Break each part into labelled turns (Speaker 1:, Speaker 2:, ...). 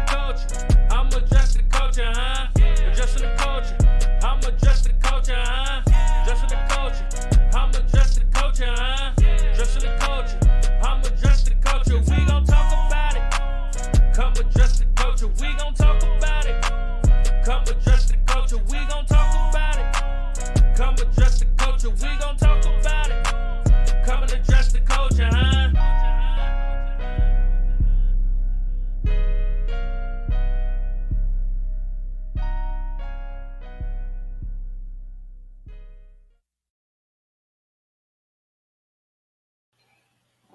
Speaker 1: culture. I'm adjusting the culture, huh? Adjusting the culture. I'm adjusting the culture, huh? Adjusting the culture. I'm adjusting the culture, huh? Adjusting the culture. I'm adjusting the culture. We gon' talk about it. Come adjust the culture. We gon' talk about it. Come adjust the culture. We gon' talk about it. Come adjust the culture. We gon' talk about it. Come and adjust the culture, huh?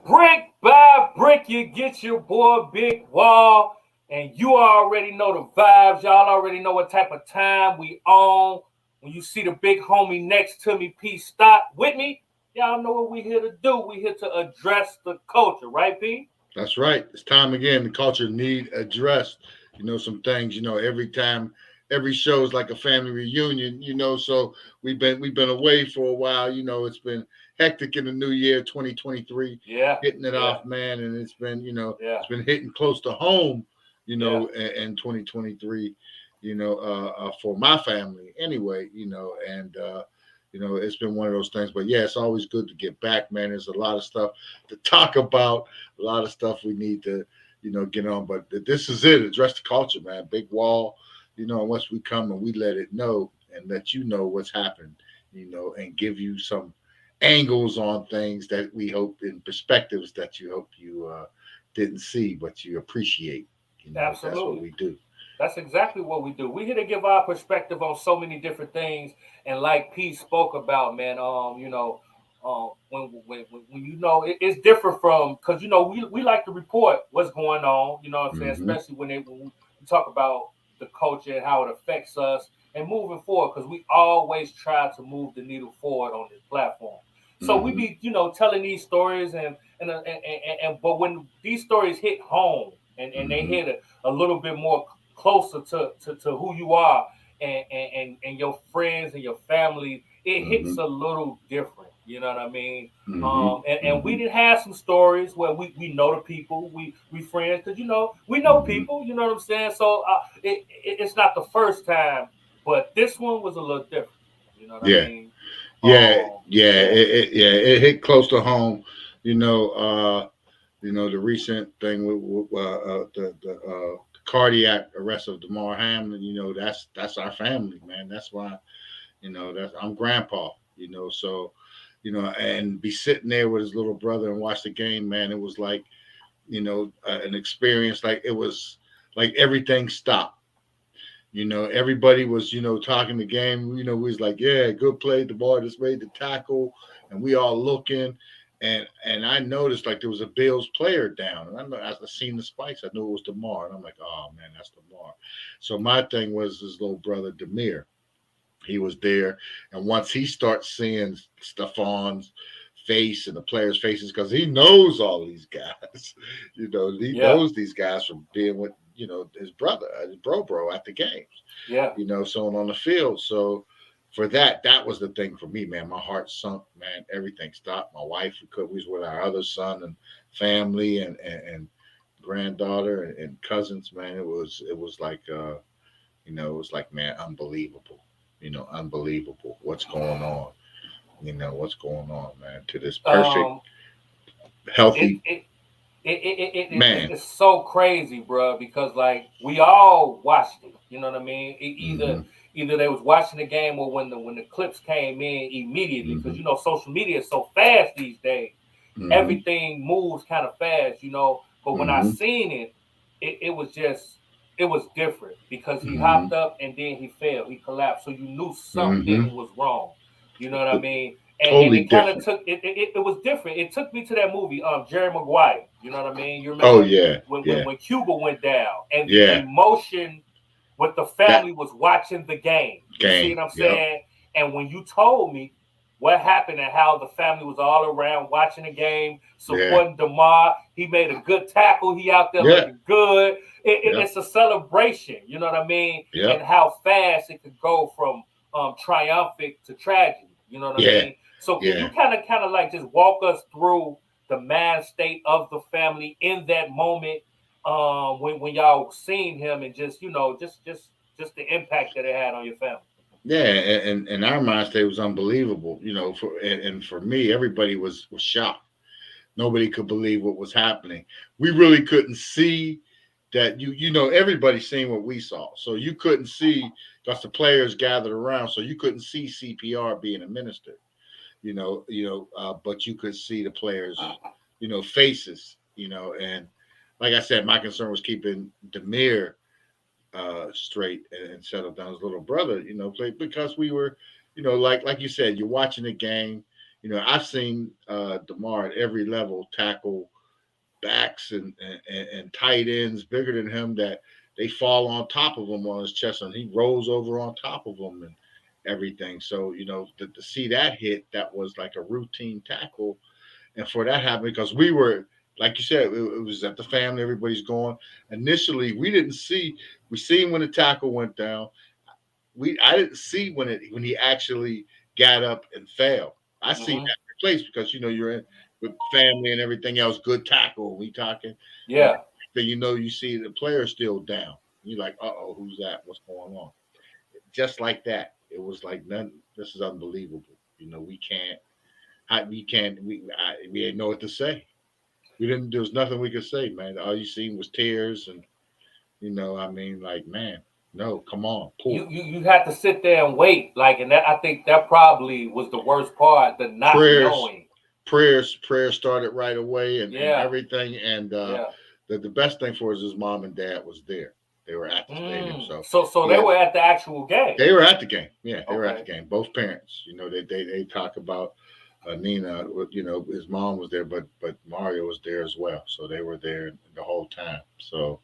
Speaker 1: Brick by brick, you get your boy Big Wall, and you already know the vibes. Y'all already know what type of time we on. When you see the big homie next to me, PStock with me, y'all know what we here to do. We here to address the culture, right, P?
Speaker 2: That's right. It's time again. The culture need addressed. Some things. Every time, every show is like a family reunion. So we've been away for a while. It's been hectic in the new year, 2023.
Speaker 1: Yeah,
Speaker 2: hitting it off, man, and it's been it's been hitting close to home. In 2023. For my family anyway. And it's been one of those things. But yeah, it's always good to get back, man. There's a lot of stuff to talk about, a lot of stuff we need to, get on. But this is it. Address the culture, man. Big Wall, and once we come and we let it know and let you know what's happened, and give you some angles on things that we hope in perspectives that you hope you didn't see, but you appreciate.
Speaker 1: Absolutely.
Speaker 2: That's what we do.
Speaker 1: That's exactly what we do. We here to give our perspective on so many different things, and like P spoke about, man. When it's different from, because we like to report what's going on. You know what I'm saying, especially when we talk about the culture and how it affects us and moving forward, because we always try to move the needle forward on this platform. So we be telling these stories and but when these stories hit home and they hit a little bit more closer to who you are and your friends and your family, it hits a little different. You know what I mean? And we did have some stories where we know the people, we friends, because we know people. You know what I'm saying? So it's not the first time, but this one was a little different. You know what I mean?
Speaker 2: It hit close to home. The recent thing with the cardiac arrest of Damar Hamlin. That's our family, man. That's why, I'm grandpa. So, and be sitting there with his little brother and watch the game, man. It was like, an experience. Like it was like everything stopped. Everybody was, talking the game. We was like, yeah, good play. The ball just made the tackle, and we all looking. And I noticed like there was a Bills player down, and I seen the spikes. I knew it was Damar, and I'm like, oh man, that's Damar. So my thing was his little brother Damir. He was there, and once he starts seeing Stefan's face and the players' faces, because he knows all these guys, he knows these guys from being with his brother, his bro at the games. So on the field. So for that was the thing for me, man. My heart sunk, man. Everything stopped. My wife, we was with our other son and family and granddaughter and cousins, man. It was like it was like, man, unbelievable. Unbelievable what's going on. What's going on, man, to this perfect, healthy man.
Speaker 1: It's so crazy, bro, because like we all watched it. You know what I mean? Either they was watching the game or when the clips came in immediately, because social media is so fast these days. Everything moves kind of fast, But when I seen it, it was different, because he hopped up and then he fell, he collapsed, so you knew something was wrong. You know what I mean? And it kind of took it was different. It took me to that movie, Jerry Maguire. You know what I mean? You remember when Cuba went down and the emotion with the family was watching the game. You see what I'm saying? And when you told me what happened and how the family was all around watching the game, supporting Damar, he made a good tackle. He out there looking good. It's a celebration. You know what I mean? And how fast it could go from triumphant to tragedy. You know what I mean? So can you kind of like just walk us through the mind state of the family in that moment when y'all seen him and just just the impact that it had on your family.
Speaker 2: Yeah, and our mind state was unbelievable. And for me, everybody was shocked. Nobody could believe what was happening. We really couldn't see that everybody seen what we saw. So you couldn't see because the players gathered around, so you couldn't see CPR being administered. But you could see the players, faces. And like I said, my concern was keeping Damar straight and settled down. His little brother, because we were, like you said, you're watching the game. I've seen Damar at every level tackle backs and tight ends bigger than him that they fall on top of him on his chest and he rolls over on top of them and everything. So, to see that hit, that was like a routine tackle. And for that happened, because we were, like you said, it was at the family, everybody's going. Initially, we seen when the tackle went down. I didn't see when he actually got up and fell. I seen that replaced because you're in with family and everything else. Good tackle. We talking.
Speaker 1: Yeah.
Speaker 2: Then you see the player still down. You're like, who's that? What's going on? Just like that. It was like this is unbelievable. We didn't know what to say. There was nothing we could say, man. All you seen was tears and man, no, come on, pull.
Speaker 1: You had to sit there and wait, and that I think that probably was the worst part, the not knowing.
Speaker 2: Prayers started right away and everything. And the best thing for us is mom and dad was there. They were at the stadium.
Speaker 1: So they were at the actual game.
Speaker 2: They were at the game. Yeah, they were at the game. Both parents. They talk about Nina. His mom was there, but Mariah was there as well. So they were there the whole time. So,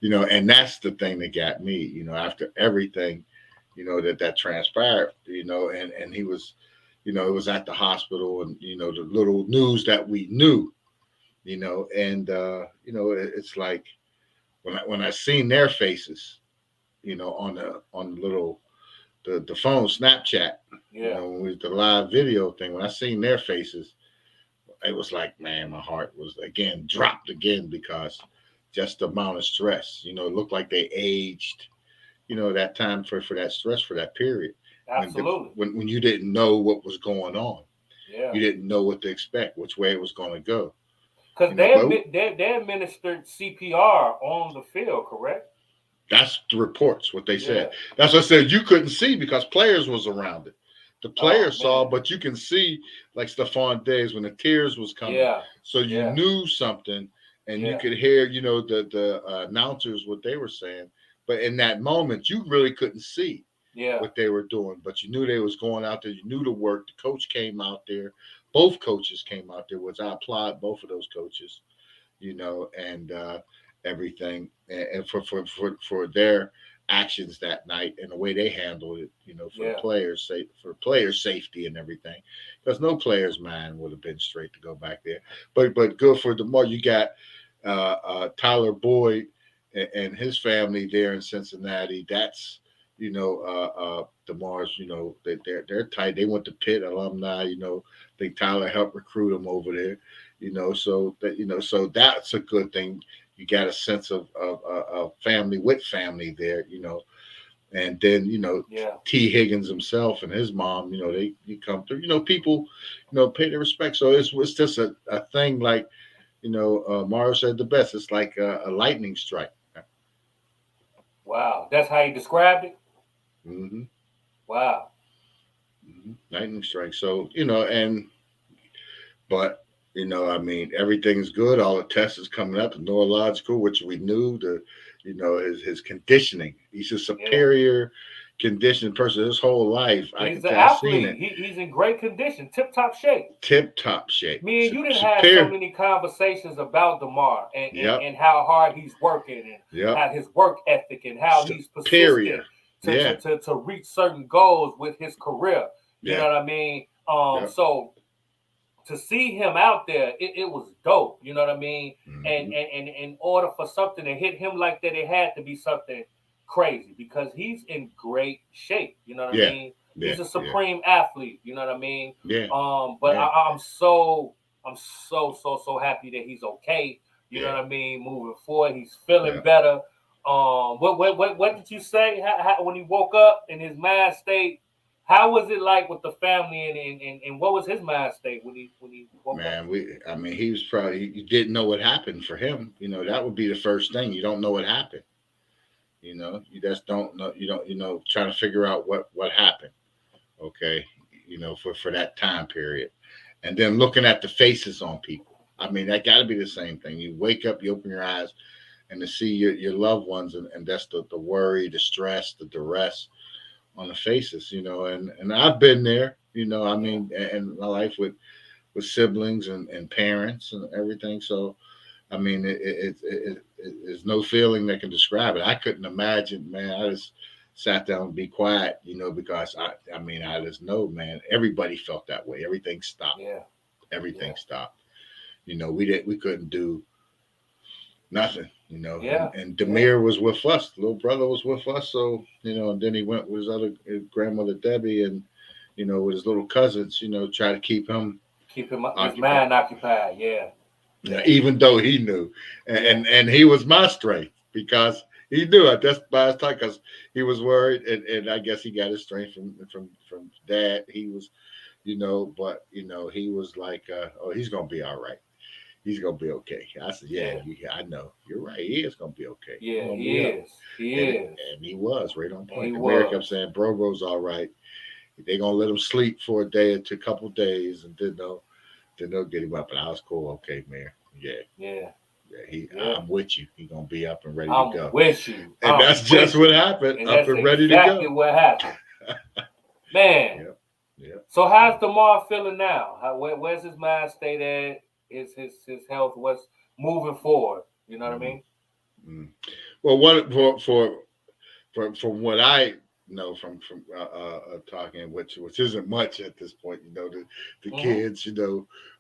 Speaker 2: and that's the thing that got me. After everything, that transpired. And he was. It was at the hospital, and the little news that we knew. And it's like when I seen their faces, on the little the phone Snapchat, with the live video thing. When I seen their faces, it was like, man, my heart was again dropped again because just the amount of stress. It looked like they aged. That time for that stress for that period.
Speaker 1: Absolutely.
Speaker 2: When you didn't know what was going on,
Speaker 1: you
Speaker 2: didn't know what to expect, which way it was going to go.
Speaker 1: Because they administered CPR on the field, correct?
Speaker 2: That's the reports, what they said. That's what I said. You couldn't see because players was around it. The players saw, but you can see like Stephon Diggs when the tears was coming.
Speaker 1: Yeah.
Speaker 2: So you knew something, and you could hear, the announcers what they were saying. But in that moment, you really couldn't see. What they were doing, but you knew they was going out there. You knew the work. The coach came out there. Both coaches came out there, which I applaud both of those coaches, and everything, and for their actions that night and the way they handled it, for players' safety and everything, because no player's mind would have been straight to go back there. But good for Damar. You got Tyler Boyd and his family there in Cincinnati. That's Damar's, they're tight. They went to Pitt alumni, I think Tyler helped recruit them over there, so so that's a good thing. You got a sense of family with family there, and then, T. Higgins himself and his mom, they come through, people, pay their respect. So it's just a thing like, Mario said the best. It's like a lightning strike.
Speaker 1: Wow. That's how you described it?
Speaker 2: Mm-hmm.
Speaker 1: Wow.
Speaker 2: Mm-hmm. Lightning strike. So, everything's good. All the tests is coming up, the neurological, which we knew, his conditioning. He's a superior conditioned person his whole life.
Speaker 1: He's an athlete. He's in great condition, tip-top shape.
Speaker 2: Tip-top shape.
Speaker 1: Me and you didn't have so many conversations about Damar and how hard he's working and how his work ethic and how he's persistent to reach certain goals with his career. You know what I mean? So to see him out there, it was dope. You know what I mean? Mm-hmm. And in order for something to hit him like that, it had to be something crazy because he's in great shape. You know what I mean? He's a supreme athlete. You know what I mean? I'm so happy that he's okay. You know what I mean? Moving forward, he's feeling better. What did you say? How, when he woke up in his mind state, how was it like with the family, and what was his mind state when he woke up?
Speaker 2: Man, he was probably, you didn't know what happened for him. You know, that would be the first thing. You don't know what happened. You know, you just don't know. Trying to figure out what happened. Okay, for that time period, and then looking at the faces on people. I mean, that got to be the same thing. You wake up, you open your eyes, and to see your loved ones, and that's the worry, the stress, the duress on the faces. And I've been there. I mean, in my life with siblings and parents and everything. So, I mean, it's no feeling that can describe it. I couldn't imagine, man. I just sat down and be quiet, because I just know, man, everybody felt that way. Everything stopped.
Speaker 1: Yeah.
Speaker 2: Everything stopped. We couldn't do nothing,
Speaker 1: Yeah.
Speaker 2: And Damar was with us. The little brother was with us. So, and then he went with his grandmother, Debbie, and, with his little cousins, try to keep him
Speaker 1: his mind occupied. Yeah.
Speaker 2: Even though he knew, and he was my strength because he knew it. That's by his time, because he was worried, and I guess he got his strength from Dad. He was, but he was like, oh, he's gonna be all right. He's gonna be okay. I said, yeah, I know. You're right. He is gonna be okay.
Speaker 1: Yeah, he is. He is.
Speaker 2: And he was right on point. Mary kept saying, Bro's all right. They're gonna let him sleep for a day or two, couple days, and then they'll get him up. And I was cool. Okay, Mayor. Yeah. I'm with you. He's gonna be up and ready to go.
Speaker 1: I'm with you.
Speaker 2: And that's just what happened. Up and ready to go.
Speaker 1: Exactly what happened. Man.
Speaker 2: Yep.
Speaker 1: So how's Damar feeling now? Where's his mind state at? Is his health? What's moving forward? You know what I mean?
Speaker 2: Mm-hmm. Well, from what I know from talking, which isn't much at this point, the kids,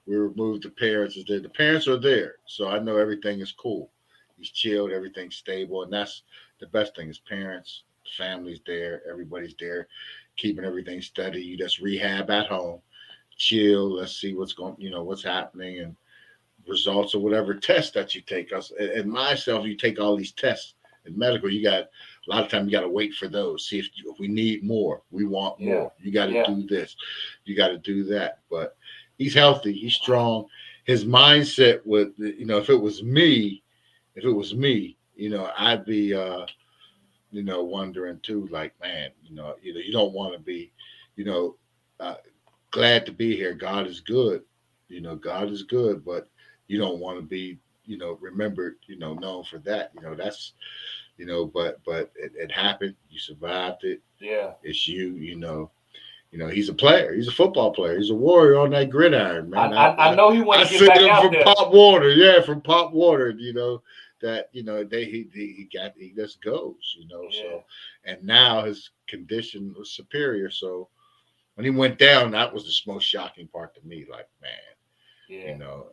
Speaker 2: we removed the parents. The parents are there, so I know everything is cool. He's chilled, everything's stable, and that's the best thing. Is parents, family's there, everybody's there, keeping everything steady. You just rehab at home, chill. Let's see what's what's happening, and results of whatever test that you take. And myself, you take all these tests in medical. You got a lot of time. You got to wait for those. See if we need more. We want more. You got to do this. You got to do that. But he's healthy. He's strong. His mindset would, if it was me, I'd be, wondering too. Like, man, you don't want to be, glad to be here. God is good. God is good, but you don't want to be, remembered, known for that. That's, but it happened. You survived it.
Speaker 1: Yeah.
Speaker 2: It's you, he's a player. He's a football player. He's a warrior on that gridiron, man.
Speaker 1: I know he wants to get back out
Speaker 2: from
Speaker 1: there.
Speaker 2: Pop Water. Yeah, from Pop Water, that, he just goes, so, and now his condition was superior. So when he went down, that was the most shocking part to me. Like, man,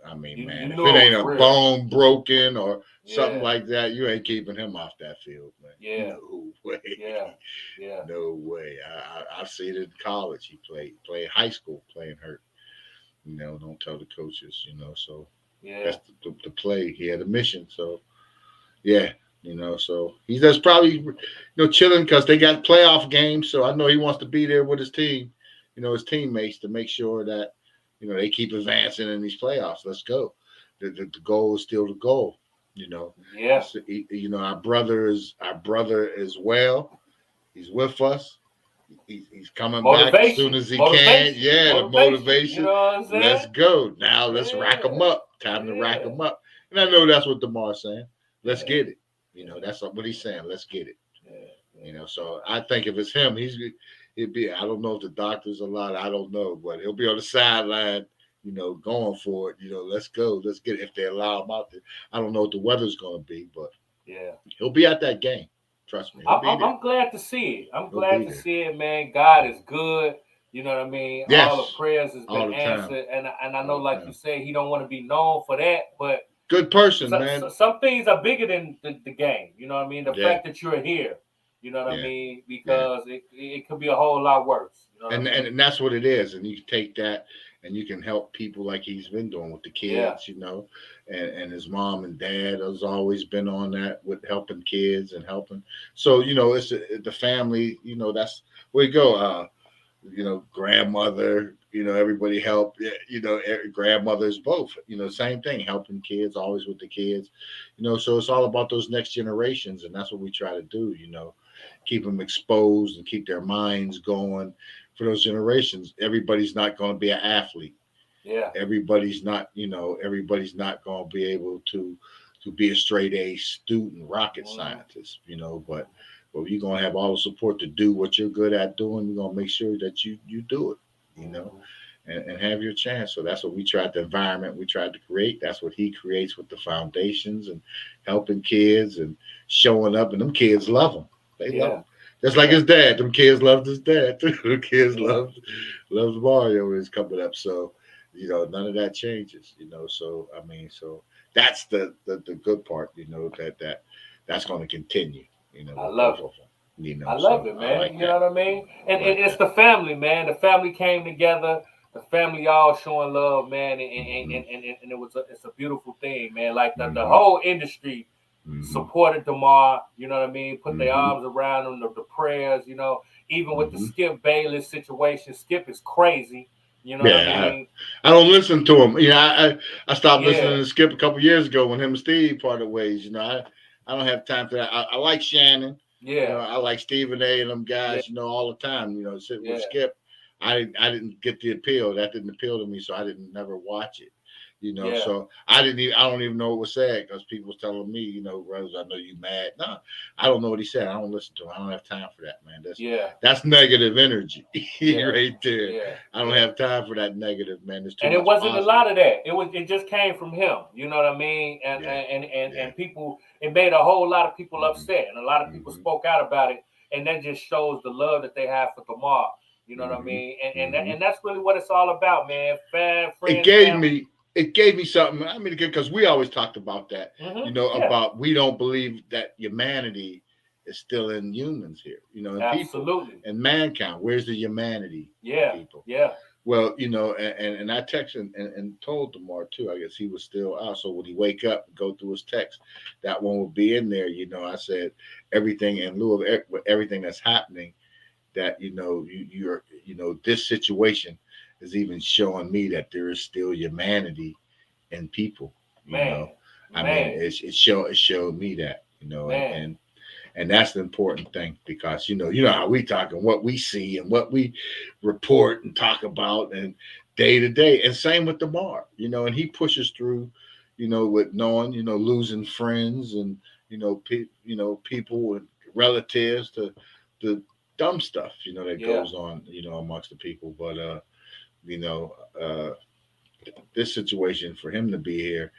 Speaker 2: I mean, man, if it ain't a bone broken or something like that, you ain't keeping him off that field, man.
Speaker 1: Yeah.
Speaker 2: No way.
Speaker 1: Yeah.
Speaker 2: No way. I've seen it in college. He played high school playing hurt. Don't tell the coaches, so that's the play. He had a mission. So, so he's just probably, chilling because they got playoff games. So I know he wants to be there with his team, his teammates, to make sure that, they keep advancing in these playoffs. Let's go. The goal is still the goal,
Speaker 1: Yeah.
Speaker 2: So, our brother is well. He's with us. He's coming back as soon as he can. Yeah, the motivation.
Speaker 1: You know what I'm saying?
Speaker 2: Let's go. Now let's rack them up. Time to rack them up. And I know that's what Damar's saying. Let's get it. That's what he's saying. Let's get it. So I think if it's him, he'd be, I don't know if the doctor's a lot, I don't know, but he'll be on the sideline, going for it. Let's go. Let's get it. If they allow him out there. I don't know what the weather's going to be, but he'll be at that game. Trust me.
Speaker 1: I'm glad to see it. I'm glad to see it, man. God is good. You know what I mean?
Speaker 2: Yes.
Speaker 1: All the prayers has been answered. And I know, like you say, he don't want to be known for that, but
Speaker 2: good person, man.
Speaker 1: Some things are bigger than the game. You know what I mean? The fact that you're here. You know what I mean? Because it could be a whole lot worse. You know
Speaker 2: and that's what it is. And you take that and you can help people like he's been doing with the
Speaker 1: Yeah.
Speaker 2: kids, and his mom and dad has always been on that with helping kids and helping. So it's the family. That's where you go. Grandmother, everybody help. Grandmothers both, same thing, helping kids, always with the kids, so it's all about those next generations. And that's what we try to do, keep them exposed and keep their minds going for those generations. Everybody's not going to be an athlete.
Speaker 1: Yeah.
Speaker 2: Everybody's not going to be able to be a straight A student, rocket scientist, but you're gonna have all the support to do what you're good at doing. We're gonna make sure that you do it, and have your chance. So that's what we tried, the environment we tried to create. That's what he creates with the foundations and helping kids and showing up. And them kids love him. They love him. Just like his dad. Them kids loved his dad too. The kids loved Mario when he's coming up. So, none of that changes, So so that's the good part, that's going to continue.
Speaker 1: I love it. I love it, man.
Speaker 2: Like
Speaker 1: you know what I mean? And it's the family, man. The family came together. The family all showing love, man. And it's a beautiful thing, man. Like the whole industry supported Damar. You know what I mean? Put their arms around him. The prayers. Even with the Skip Bayless situation. Skip is crazy. You know what I mean?
Speaker 2: I don't listen to him. I stopped listening to Skip a couple years ago when him and Steve parted ways. I don't have time for that. I like Shannon.
Speaker 1: Yeah.
Speaker 2: I like Stephen A. and them guys, all the time. Sit with Skip. I didn't get the appeal. That didn't appeal to me, so I didn't never watch it. So I don't even know what was said because people was telling me, Rose, I know you mad. No, I don't know what he said. I don't listen to him. I don't have time for that, man. That's negative energy right there.
Speaker 1: Yeah.
Speaker 2: I don't have time for that negative, man.
Speaker 1: And it wasn't positive. A lot of that. It just came from him. You know what I mean? And people, it made a whole lot of people upset, and a lot of people spoke out about it, and that just shows the love that they have for Damar. You know what I mean? And that's really what it's all about, man. Friends,
Speaker 2: it gave me something. I mean, because we always talked about that, about we don't believe that humanity is still in humans here, and
Speaker 1: absolutely,
Speaker 2: people and mankind. Where's the humanity?
Speaker 1: Yeah,
Speaker 2: in people?
Speaker 1: Yeah.
Speaker 2: Well, and I texted and told Damar too. I guess he was still out. So when he wake up and go through his text, that one will be in there. I said everything in lieu of everything that's happening. That you're this situation is even showing me that there is still humanity in people. I mean, it showed me that, and that's the important thing because how we talk and what we see and what we report and talk about and day to day, and same with Damar, and he pushes through, with knowing, losing friends and people and relatives to the dumb stuff, that goes on, amongst the people. But this situation for him to be here,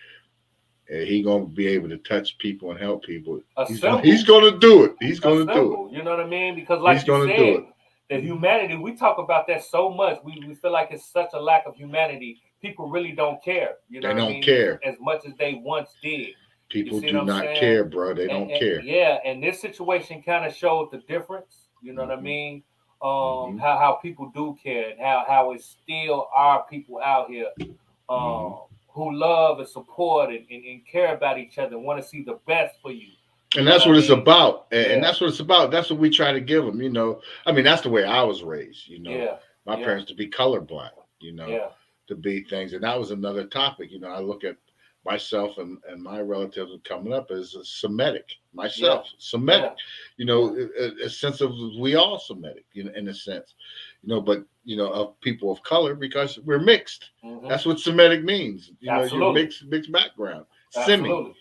Speaker 2: he gonna be able to touch people and help people. He's gonna do it. He's gonna do it.
Speaker 1: You know what I mean? Because like you said, the humanity, we talk about that so much. We feel like it's such a lack of humanity. People really don't care. They
Speaker 2: don't care
Speaker 1: as much as they once did.
Speaker 2: People do not care, bro. They don't care.
Speaker 1: Yeah, and this situation kind of showed the difference. You know what I mean? How people do care, and how it still are people out here who love and support and care about each other and want to see the best for you.
Speaker 2: And that's what it's about. And that's what it's about. That's what we try to give them, I mean, that's the way I was raised, My parents to be colorblind, to be things. And that was another topic. I look at myself and my relatives coming up as a Semitic, Semitic, a sense of we all Semitic, in a sense, but, of people of color because we're mixed. That's what Semitic means. You're mixed background, semi.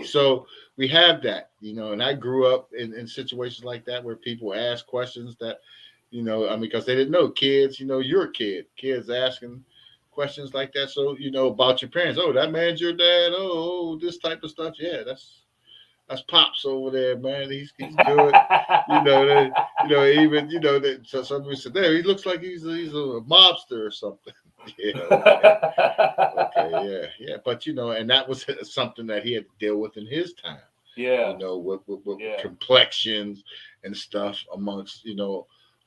Speaker 2: So we have that, and I grew up in situations like that where people ask questions that, because they didn't know. Kids, you're a kid. Kids asking questions like that. So, about your parents. Oh, that man's your dad. Oh, this type of stuff. Yeah, that's Pops over there, man. He's good. Even so somebody said, there, he looks like he's a mobster or something. Okay, yeah. But and that was something that he had to deal with in his time. Yeah. With complexions and stuff amongst,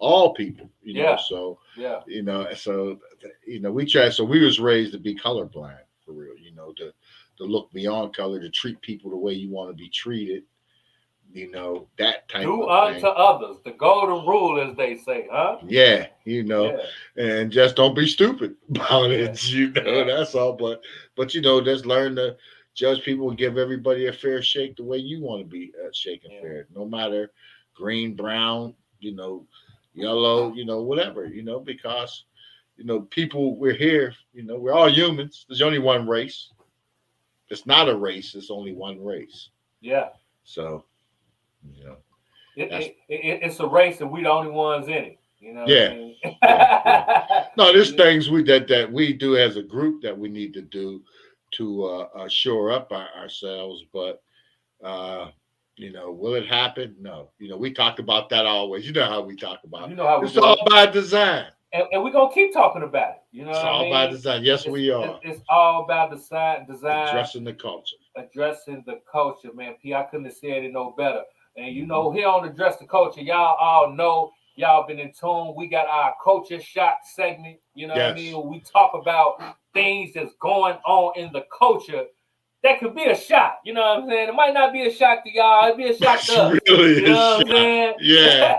Speaker 2: all people, you know.
Speaker 1: Yeah.
Speaker 2: So
Speaker 1: Yeah.
Speaker 2: you know, so you know, we try. So we was raised to be colorblind for real, you know, to look beyond color, to treat people the way you want to be treated, you know, that type
Speaker 1: Do
Speaker 2: of
Speaker 1: unto
Speaker 2: thing.
Speaker 1: others. The golden rule, as they say, huh?
Speaker 2: Yeah, you know,
Speaker 1: Yeah.
Speaker 2: and just don't be stupid about
Speaker 1: Yeah.
Speaker 2: it, you know.
Speaker 1: Yeah.
Speaker 2: That's all. But you know, just learn to judge people and give everybody a fair shake the way you want to be shaken
Speaker 1: Yeah.
Speaker 2: fair, no matter green, brown, you know, yellow, you know, whatever, you know, because you know, people, we're here, you know, we're all humans. There's only one race. It's not a race. It's only one race.
Speaker 1: Yeah.
Speaker 2: So, you know, that's
Speaker 1: It's a race, and we the only ones in it. You know what I
Speaker 2: yeah,
Speaker 1: mean?
Speaker 2: yeah. No, there's things that we do as a group that we need to do to shore up ourselves. But you know, will it happen? No. You know, we talk about that always. You know how we talk about
Speaker 1: You
Speaker 2: it.
Speaker 1: know how we
Speaker 2: It's
Speaker 1: do
Speaker 2: all
Speaker 1: it.
Speaker 2: by design.
Speaker 1: And we're gonna keep talking about it. You know
Speaker 2: It's
Speaker 1: what I
Speaker 2: all by
Speaker 1: mean?
Speaker 2: design. Yes, we are
Speaker 1: It's all about design,
Speaker 2: addressing the culture.
Speaker 1: addressing the culture, man. P, I couldn't have said it no better. And you know, here on Address the Culture, y'all all know, y'all been in tune. We got our culture shot segment. You know what I mean? We talk about things that's going on in the culture. That could be a shot. You know what I'm saying? It might not be a shot to y'all. It'd be a shot to us.
Speaker 2: Really,
Speaker 1: you know what I'm saying?
Speaker 2: Yeah.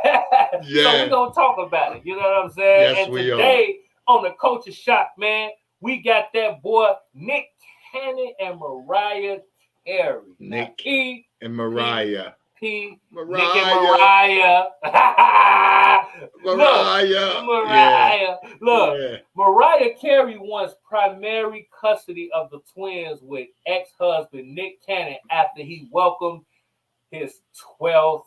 Speaker 2: Yeah.
Speaker 1: So we're going to talk about it. You know what I'm saying?
Speaker 2: Yes,
Speaker 1: and
Speaker 2: we
Speaker 1: today on the Culture Shot, man, we got that boy Nick Cannon and Mariah Carey.
Speaker 2: Nick
Speaker 1: P
Speaker 2: and Mariah.
Speaker 1: Mariah. Nick and Mariah.
Speaker 2: Mariah.
Speaker 1: Mariah.
Speaker 2: Yeah.
Speaker 1: Look,
Speaker 2: Yeah.
Speaker 1: Mariah Carey wants primary custody of the twins with ex-husband Nick Cannon after he welcomed his 12th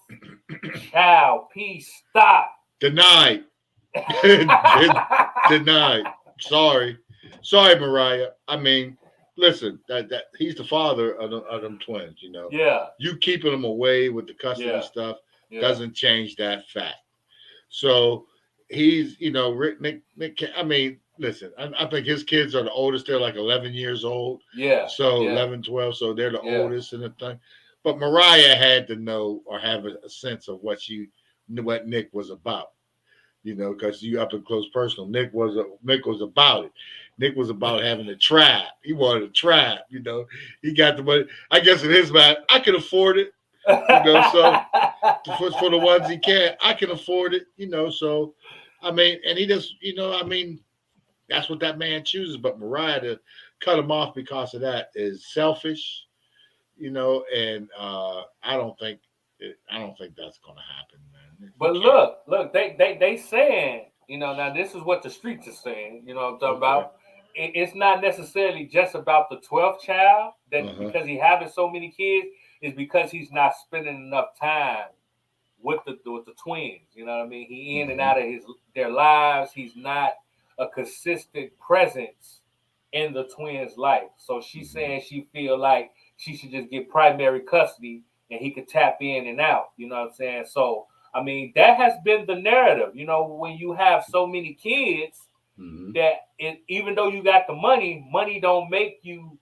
Speaker 1: child. PStock.
Speaker 2: Denied. Denied. Sorry, Mariah. I mean, listen, that he's the father of them twins. You know.
Speaker 1: Yeah.
Speaker 2: You keeping them away with the custody stuff doesn't change that fact. So he's, you know, Nick. I mean, listen, I think his kids are the oldest. They're like 11 years old.
Speaker 1: Yeah.
Speaker 2: So 11, 12. So they're the oldest in the thing. But Mariah had to know or have a sense of what Nick was about. You know, because you up and close personal. Nick was about it. Nick was about having a tribe. He wanted a tribe. You know, he got the money. I guess in his mind, I can afford it. You know, so for the ones he can, I can afford it. You know, so I mean, and he just, you know, I mean, that's what that man chooses. But Mariah to cut him off because of that is selfish. You know, and I don't think that's going to happen, man.
Speaker 1: But look, they saying, you know, now this is what the streets are saying. You know what I'm talking about? It's not necessarily just about the 12th child that because he having so many kids, is because he's not spending enough time with the twins. You know what I mean? He in and out of their lives. He's not a consistent presence in the twins' life. So she's saying she feel like she should just get primary custody and he could tap in and out. You know what I'm saying? So I mean, that has been the narrative. You know, when you have so many kids that even though you got the money don't make you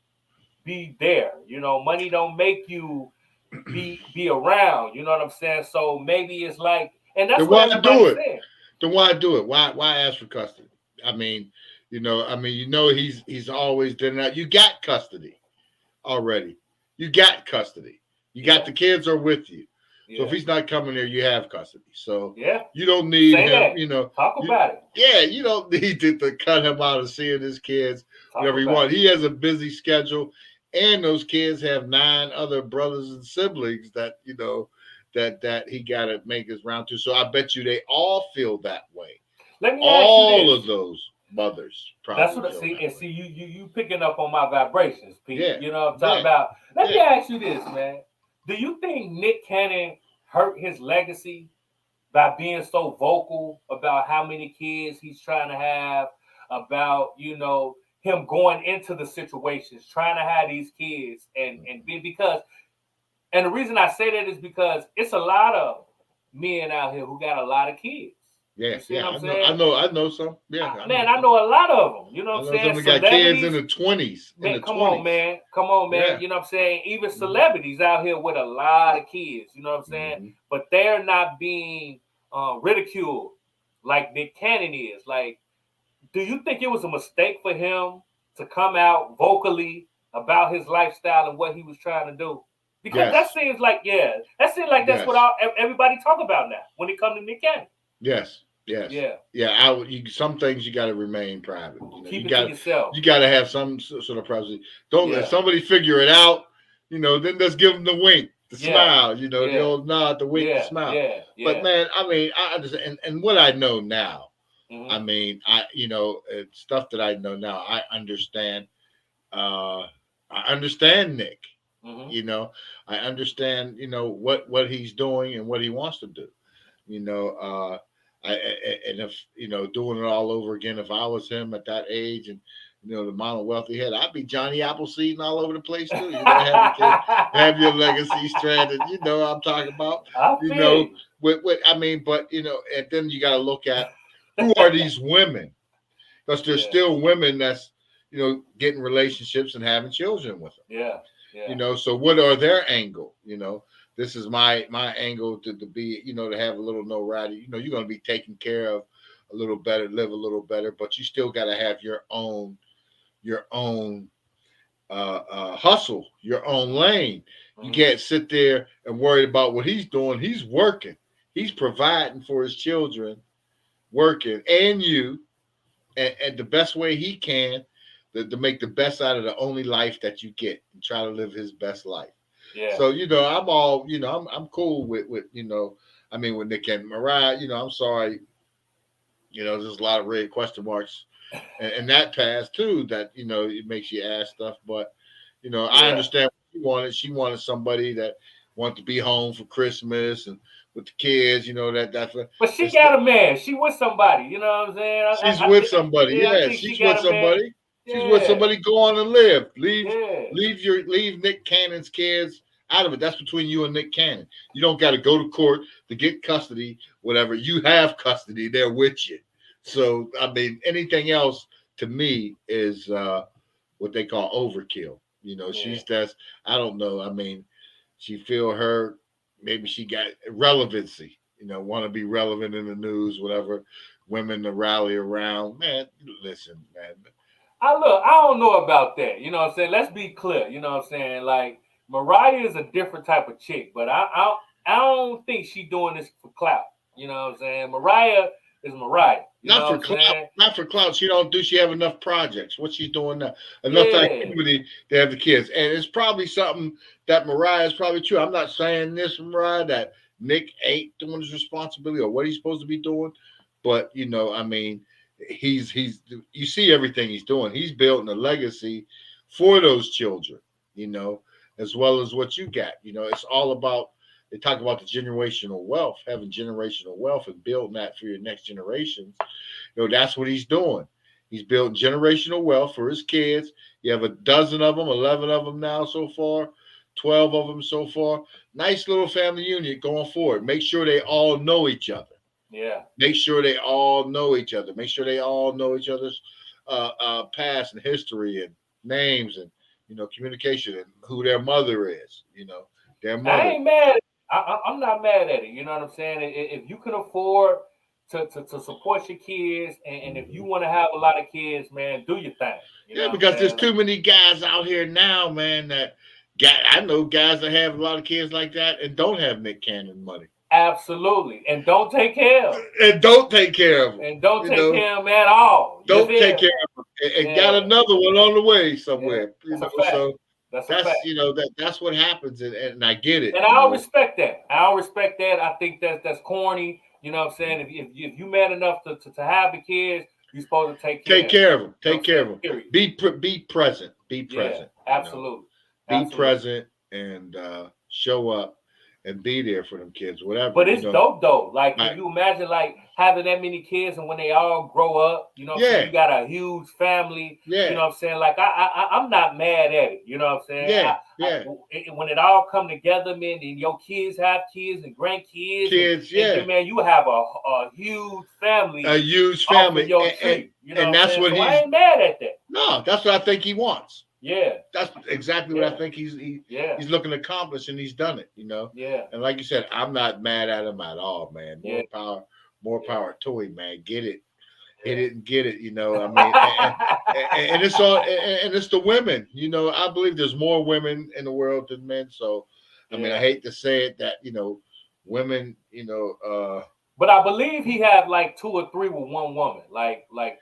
Speaker 1: be there. You know, money don't make you be around. You know what I'm saying? So maybe it's like, and that's what everybody's saying.
Speaker 2: Then why do it? Why ask for custody? I mean, you know, he's always done that. You got custody already. You got custody. You got the kids are with you. So if he's not coming there, you have custody. So you don't need him.
Speaker 1: That.
Speaker 2: You know,
Speaker 1: talk about it.
Speaker 2: Yeah, you don't need to cut him out of seeing his kids whenever he wants. He has a busy schedule, and those kids have 9 other brothers and siblings that you know that he got to make his round to. So I bet you they all feel that way.
Speaker 1: Let me
Speaker 2: all of those mothers probably.
Speaker 1: That's what I see. You picking up on my vibrations, Pete.
Speaker 2: Yeah.
Speaker 1: You know what I'm talking about. Let me ask you this, man. Do you think Nick Cannon hurt his legacy by being so vocal about how many kids he's trying to have, about, you know, him going into the situations, trying to have these kids and the reason I say that is because it's a lot of men out here who got a lot of kids.
Speaker 2: Yeah,
Speaker 1: you see what I'm saying?
Speaker 2: I know some. Yeah,
Speaker 1: I know a lot of them. You know what I'm saying?
Speaker 2: We got kids in the 20s.
Speaker 1: Man, come on, man. Yeah. You know what I'm saying? Even celebrities out here with a lot of kids. You know what I'm saying? But they're not being ridiculed like Nick Cannon is. Like, do you think it was a mistake for him to come out vocally about his lifestyle and what he was trying to do? Because that seems like that's what everybody talk about now when it comes to Nick Cannon.
Speaker 2: Yes. Yeah. Some things you got to remain private.
Speaker 1: Keep it to yourself.
Speaker 2: You got to have some sort of privacy. Don't let somebody figure it out. Then just give them the wink, the smile. The old nod, the wink, the smile. But man, I mean, I understand, and what I know now. Mm-hmm. I mean, it's stuff that I know now. I understand. I understand Nick. Mm-hmm. I understand. What he's doing and what he wants to do. And if doing it all over again, if I was him at that age and the amount of wealth he had, I'd be Johnny Appleseed all over the place too. Have your legacy stranded. I'm talking about. But and then you got to look at who are these women, because there's still women that's getting relationships and having children with them. So what are their angle? This is my angle to be, to have a little notoriety. You're going to be taken care of a little better, live a little better, but you still got to have your own hustle, your own lane. You can't sit there and worry about what he's doing. He's working. He's providing for his children, working, and you, and the best way he can to make the best out of the only life that you get and try to live his best life. Yeah. So I'm all I'm cool with with Nick and Mariah. I'm sorry. There's a lot of red question marks, and that pass too. That it makes you ask stuff. But I understand what she wanted. She wanted somebody that wanted to be home for Christmas and with the kids.
Speaker 1: But she got a man. She with somebody. You know what I'm saying?
Speaker 2: She's with somebody. Yeah, she's with somebody. She's with somebody. Go on and live. Leave Nick Cannon's kids out of it. That's between you and Nick Cannon. You don't got to go to court to get custody, whatever. You have custody. They're with you. So, I mean, anything else to me is what they call overkill. She's just, I don't know. I mean, she feel maybe she got relevancy, want to be relevant in the news, whatever. Women to rally around. Man, listen, man.
Speaker 1: I don't know about that. You know what I'm saying? Let's be clear. You know what I'm saying? Like, Mariah is a different type of chick, but I don't think she's doing this for clout. You know what I'm saying? Mariah is Mariah.
Speaker 2: Not for clout. Not for clout. She have enough projects. What she's doing now, enough activity to have the kids, and it's probably something that Mariah is probably true. I'm not saying this, Mariah, that Nick ain't doing his responsibility or what he's supposed to be doing, but I mean, he's you see everything he's doing. He's building a legacy for those children, as well as what you got. It's all about, they talk about the generational wealth, having generational wealth and building that for your next generations. That's what he's doing. He's building generational wealth for his kids. You have a dozen of them, 11 of them now so far, 12 of them so far. Nice little family unit going forward. Make sure they all know each other.
Speaker 1: Yeah.
Speaker 2: Make sure they all know each other. Make sure they all know each other's past and history and names and communication and who their mother is. Their mother.
Speaker 1: I ain't mad. I'm not mad at it. You know what I'm saying? If you can afford to support your kids, and if you want to have a lot of kids, man, do your thing.
Speaker 2: Because there's too many guys out here now, man. I know guys that have a lot of kids like that and don't have Nick Cannon money.
Speaker 1: Absolutely. And don't take care of them.
Speaker 2: And don't take care of them.
Speaker 1: And don't take care of them at all.
Speaker 2: Don't take care of them. And got another one on the way somewhere.
Speaker 1: That's
Speaker 2: that's what happens, and I get it.
Speaker 1: And I'll respect that. I think that's corny. You know what I'm saying? If you man enough to have the kids, you're supposed to take care of them. Take care of them. Be
Speaker 2: present. Be present.
Speaker 1: Yeah, absolutely.
Speaker 2: Be present and show up and be there for them kids, whatever.
Speaker 1: But it's dope though. Like, can you imagine having that many kids, and when they all grow up, you got a huge family. Yeah. You know what I'm saying? Like, I'm not mad at it. You know what I'm saying? When it all come together, man, and your kids have kids and grandkids. And man, you have a huge family.
Speaker 2: A huge family.
Speaker 1: And that's what I ain't mad at that.
Speaker 2: No, that's what I think he wants.
Speaker 1: Yeah,
Speaker 2: that's exactly what I think he's looking to accomplish, and he's done it. Yeah, and like you said, I'm not mad at him at all, man. more power to him, man. Get it. Hit it and get it, you know. I mean, and it's all, and it's the women, you know. I believe there's more women in the world than men. So, I mean, I hate to say it that, you know, women, you know.
Speaker 1: But I believe he had like 2 or 3 with one woman. Like one,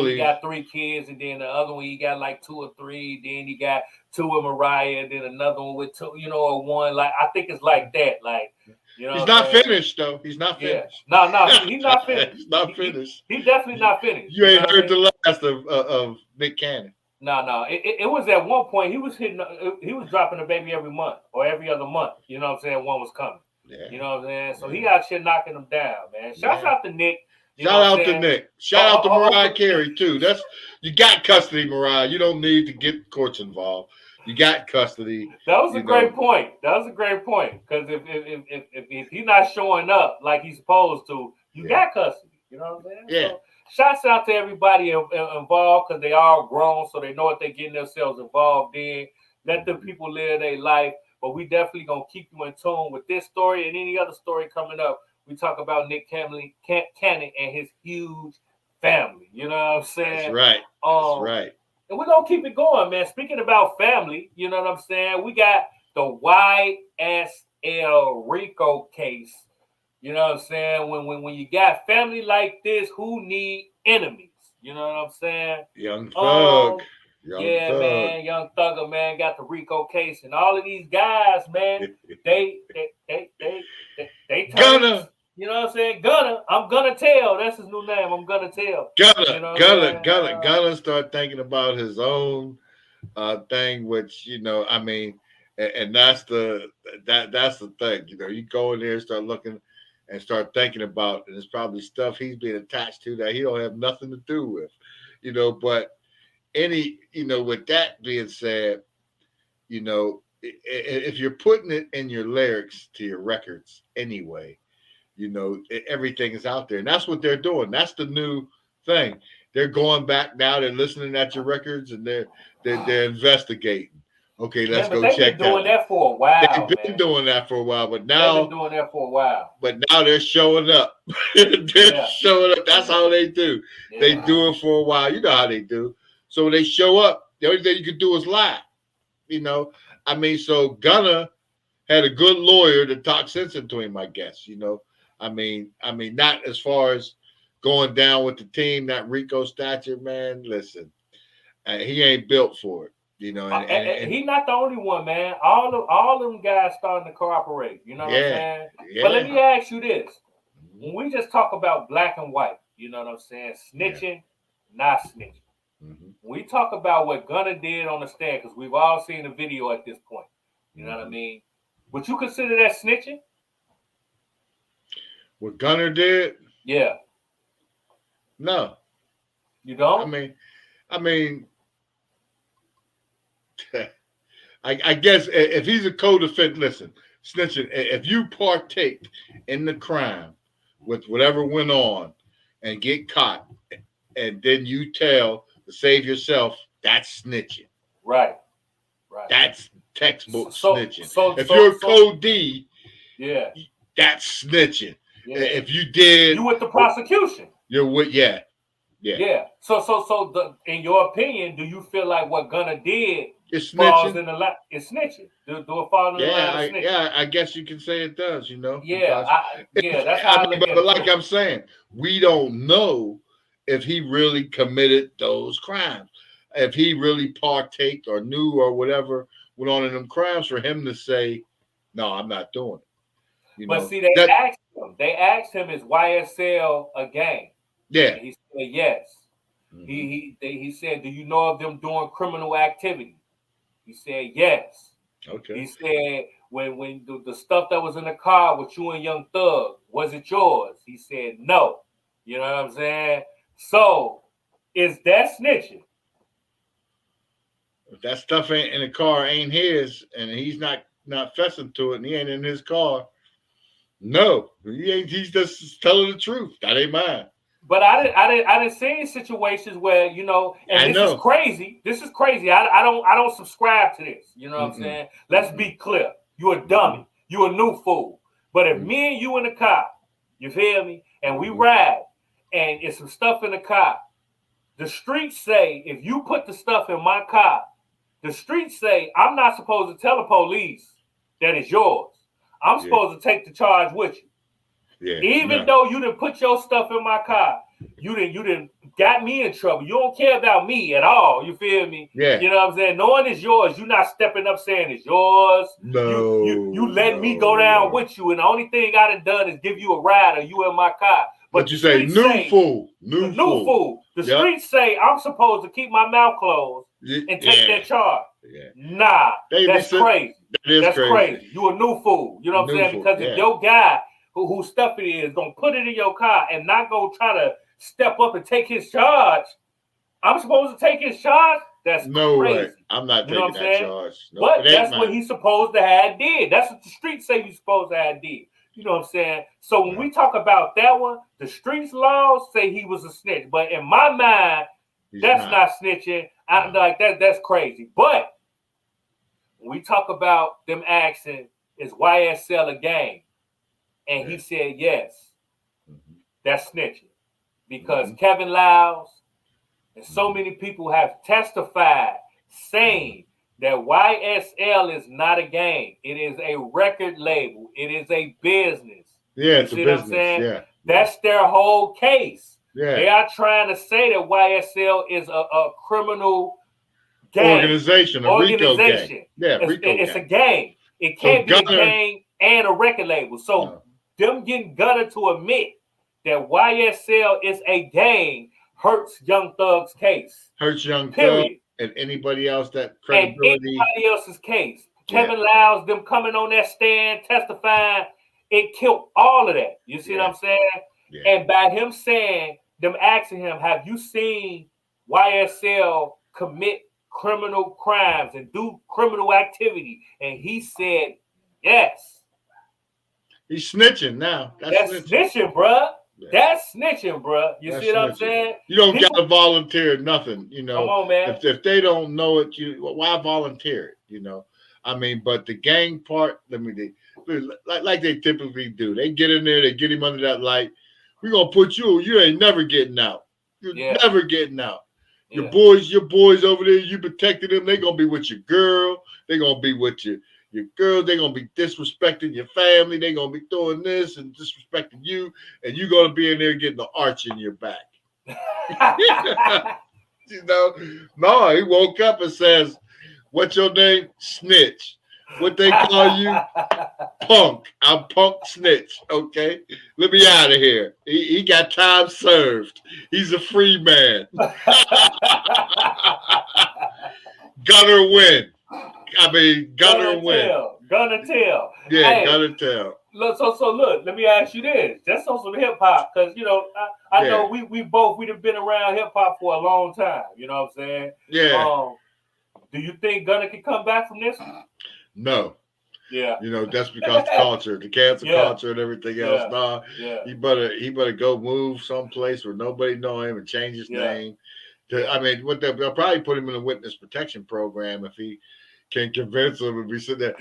Speaker 1: he got 3 kids, and then the other one he got like 2 or 3. Then he got 2 with Mariah, then another one with 2, you know, or 1. Like I think it's like that. Like, you know,
Speaker 2: he's not finished though. He's not finished.
Speaker 1: No, he's not finished.
Speaker 2: He's not finished.
Speaker 1: He definitely not finished.
Speaker 2: You ain't heard the last of Nick Cannon.
Speaker 1: No. It was at one point he was dropping a baby every month or every other month. You know what I'm saying? One was coming. Yeah. You know what I'm saying? So he out here knocking them down, man. Shouts out to Nick.
Speaker 2: Shout out to Nick. Shout out to Mariah Carey too. You got custody, Mariah. You don't need to get courts involved. You got custody.
Speaker 1: That was a great point. That was a great point. Because if he's not showing up like he's supposed to, you got custody. You know what I'm saying?
Speaker 2: Yeah.
Speaker 1: So, shouts out to everybody involved because they all grown, so they know what they're getting themselves involved in. Let the people live their life. But we definitely gonna keep you in tune with this story and any other story coming up. We talk about Nick Cannon and his huge family. You know what I'm saying?
Speaker 2: That's right. That's right.
Speaker 1: And we're going to keep it going, man. Speaking about family, you know what I'm saying? We got the YSL Rico case. You know what I'm saying? When you got family like this, who need enemies? You know what I'm saying?
Speaker 2: Young Thug.
Speaker 1: Man. Young Thugger, man, got the Rico case. And all of these guys, man, they
Speaker 2: Gunna.
Speaker 1: You know what I'm saying? Gunna. I'm gonna tell. That's his new name. I'm gonna tell.
Speaker 2: Gunna start thinking about his own thing, which, you know, I mean, and that's the thing. You know, you go in there and start looking and start thinking about, and it's probably stuff he's being attached to that he don't have nothing to do with, you know. But with that being said, you know, if you're putting it in your lyrics to your records anyway, you know, everything is out there. And that's what they're doing. That's the new thing. They're going back now. They're listening at your records and they're investigating. Okay, let's go check that.
Speaker 1: They've been doing that for a while.
Speaker 2: They've been doing that for a while, but now
Speaker 1: they've been doing that for a while.
Speaker 2: But now they're showing up. Showing up. That's how they do. Yeah. They do it for a while. You know how they do. So when they show up, the only thing you can do is lie. You know, I mean, so Gunna had a good lawyer to talk sense into him, I guess. You know, I mean, not as far as going down with the team, that Rico stature, man. Listen, he ain't built for it. You know, and
Speaker 1: he's not the only one, man. All them guys starting to cooperate. You know what I'm saying? Yeah. But let me ask you this: when we just talk about black and white, you know what I'm saying? Snitching, not snitching. Mm-hmm. We talk about what Gunna did on the stand, because we've all seen the video at this point. You know what I mean? Would you consider that snitching?
Speaker 2: What Gunna did?
Speaker 1: Yeah.
Speaker 2: No.
Speaker 1: You don't?
Speaker 2: I mean, I guess if he's a co-defendant, listen, snitching, if you partake in the crime with whatever went on and get caught, and then you tell to save yourself, that's snitching.
Speaker 1: Right.
Speaker 2: That's textbook snitching. If you're a co-D, that's snitching. Yeah. If you did,
Speaker 1: you with the prosecution.
Speaker 2: You're with Yeah.
Speaker 1: So in your opinion, do you feel like what Gunna did
Speaker 2: it's
Speaker 1: falls
Speaker 2: snitching?
Speaker 1: In the line? It's snitching. Do it fall in the line of snitching?
Speaker 2: Yeah, I guess you can say it does. You know.
Speaker 1: Yeah, that's how I look at it.
Speaker 2: But like I'm saying, we don't know if he really committed those crimes, if he really partaked or knew or whatever went on in them crimes for him to say, "No, I'm not doing it."
Speaker 1: But see, they asked him, "Is YSL a gang?"
Speaker 2: Yeah,
Speaker 1: and he said yes. Mm-hmm. He said, "Do you know of them doing criminal activity?" He said yes.
Speaker 2: Okay.
Speaker 1: He said, when the stuff that was in the car with you and Young Thug, was it yours? He said no. You know what I'm saying? So is that snitching?
Speaker 2: If that stuff ain't in the car ain't his, and he's not fessing to it, and he ain't in his car, no, he ain't. He's just telling the truth. That ain't mine.
Speaker 1: But I didn't see situations where, you know, and this is crazy. This is crazy. I don't subscribe to this. You know what I'm saying? Let's be clear. You a dummy. You a new fool. But if me and you in the car, you feel me, and we ride, and it's some stuff in the car. The streets say if you put the stuff in my car, the streets say I'm not supposed to tell the police that it's yours. I'm supposed to take the charge with you. Yeah, even though you didn't put your stuff in my car, you didn't got me in trouble. You don't care about me at all. You feel me?
Speaker 2: Yeah.
Speaker 1: You know what I'm saying? Knowing it's yours, you're not stepping up saying it's yours.
Speaker 2: No.
Speaker 1: You letting me go down with you, and the only thing I done is give you a ride or you in my car.
Speaker 2: But you say new fool.
Speaker 1: The streets say I'm supposed to keep my mouth closed and take that charge.
Speaker 2: Yeah.
Speaker 1: Nah, that's crazy. That's crazy. You a new fool. You know what I'm saying? Because if your guy whose stuff it is gonna put it in your car and not gonna try to step up and take his charge, I'm supposed to take his charge? That's
Speaker 2: no
Speaker 1: crazy.
Speaker 2: Way. I'm not taking that charge. No,
Speaker 1: but that's what he's supposed to have did. That's what the streets say he's supposed to have did. You know what I'm saying? So when we talk about that one, the streets laws say he was a snitch. But in my mind, that's not snitching. I'm like that's crazy. But when we talk about them asking, is YSL a gang? And he said yes. That's snitching. Because Kevin Lyles and so many people have testified saying that YSL is not a gang. It is a record label. It is a business.
Speaker 2: Yeah, it's a business. What I'm saying? Yeah.
Speaker 1: That's their whole case.
Speaker 2: Yeah.
Speaker 1: They are trying to say that YSL is a criminal gang.
Speaker 2: Organization. RICO gang. Yeah,
Speaker 1: it's a gang. It can't be a gang and a record label. So them getting Gunna to admit that YSL is a gang hurts Young Thug's case.
Speaker 2: Hurts Young Thug and anybody else that credibility.
Speaker 1: And anybody else's case. Kevin Lyles, them coming on that stand, testifying, it killed all of that. You see what I'm saying? Yeah. And by him saying, them asking him, have you seen YSL commit criminal crimes and do criminal activity? And he said, yes.
Speaker 2: He's snitching now.
Speaker 1: That's snitching, bruh. Yeah. That's snitching, bruh. You see what I'm saying?
Speaker 2: You don't gotta volunteer nothing, you know.
Speaker 1: Come on, man.
Speaker 2: If they don't know it, why volunteer it? You know. I mean, but the gang part, like they typically do. They get in there, they get him under that light. We're gonna put you ain't never getting out. You're never getting out. Your boys over there, you protected them, they're gonna be with your girl, they're gonna be with your girls, they're going to be disrespecting your family. They're going to be doing this and disrespecting you. And you're going to be in there getting the arch in your back. You know? No, he woke up and says, what's your name? Snitch. What they call you? Punk. I'm Punk Snitch. Okay? Let me out of here. He got time served. He's a free man. Gunna win. I mean, Gunna win.
Speaker 1: Gunna tell.
Speaker 2: Yeah, hey, Gunna tell.
Speaker 1: Look, so look, let me ask you this. Just on some hip hop, because you know, I know we've been around hip hop for a long time. You know what I'm saying?
Speaker 2: Yeah.
Speaker 1: Do you think Gunna can come back from this?
Speaker 2: No.
Speaker 1: Yeah.
Speaker 2: You know, that's because culture, the cancel culture and everything else. Nah, he better go move someplace where nobody know him and change his name. I mean, they'll probably put him in a witness protection program if he can convince him and be sitting there.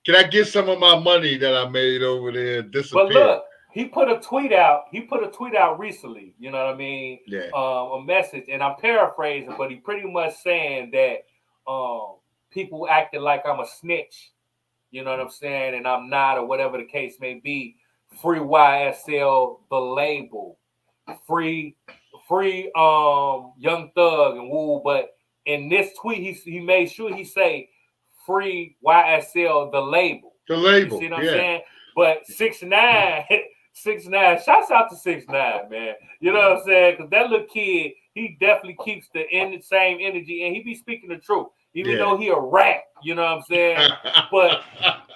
Speaker 2: Can I get some of my money that I made over there disappear?
Speaker 1: But look, he put a tweet out. He put a tweet out recently. You know what I mean?
Speaker 2: Yeah.
Speaker 1: A message, and I'm paraphrasing, but he pretty much saying that people acting like I'm a snitch. You know what I'm saying? And I'm not, or whatever the case may be. Free YSL, the label. Free Young Thug and Woo. But in this tweet, he made sure he say free YSL, the label.
Speaker 2: The label.
Speaker 1: You see what I'm saying? But 6ix9ine, 6ix9ine, shouts out to 6ix9ine, man. You know what I'm saying? Because that little kid, he definitely keeps the same energy, and he be speaking the truth, even though he a rat. You know what I'm saying? But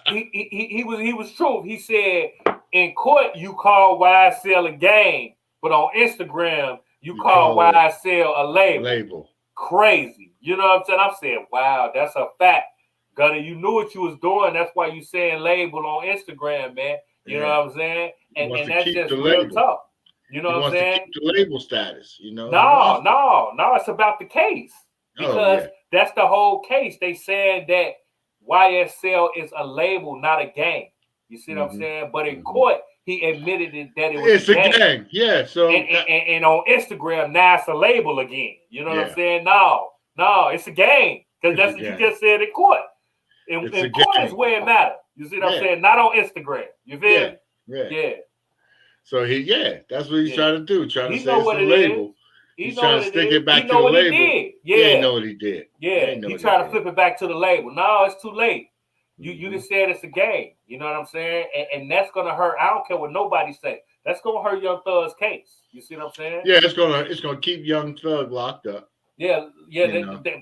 Speaker 1: he was true. He said in court you call YSL a gang, but on Instagram you call YSL a label. Crazy. You know what I'm saying? I'm saying, wow, that's a fact. Gunna, you knew what you was doing. That's why you saying label on Instagram, man. You know what I'm saying? And that's just real talk. You know what I'm saying?
Speaker 2: To keep the label status, you know?
Speaker 1: No, it's about the case. Because that's the whole case. They saying that YSL is a label, not a gang. You see what I'm saying? But in court, he admitted that it was
Speaker 2: It's a gang. Yeah. So
Speaker 1: and on Instagram now it's a label again. You know what I'm saying? No, it's a gang because that's what you just said in court. In court is where it matters. You see what I'm saying? Not on Instagram. You feel me? Yeah.
Speaker 2: So that's what he's trying to do. Trying to say it's a label.
Speaker 1: He's
Speaker 2: trying to stick it back to the label. He ain't know what he did.
Speaker 1: Yeah. He tried to flip it back to the label. No, it's too late. You just said it's a game. You know what I'm saying? And that's gonna hurt. I don't care what nobody say. That's gonna hurt Young Thug's case. You see what I'm saying?
Speaker 2: Yeah, it's gonna keep Young Thug locked up.
Speaker 1: Yeah.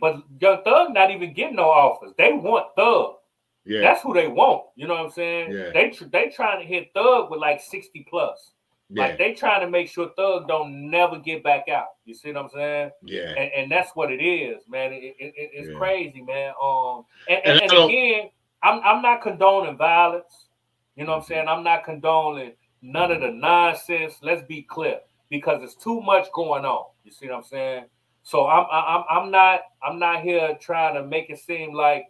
Speaker 1: But Young Thug not even getting no offers. They want Thug. Yeah, that's who they want. You know what I'm saying? Yeah. They trying to hit Thug with like 60 plus. Yeah. Like they trying to make sure Thug don't never get back out. You see what I'm saying?
Speaker 2: Yeah.
Speaker 1: And that's what it is, man. It's crazy, man. And again, I'm not condoning violence. You know what I'm saying? I'm not condoning none of the nonsense. Let's be clear, because it's too much going on. You see what I'm saying? So I'm not here trying to make it seem like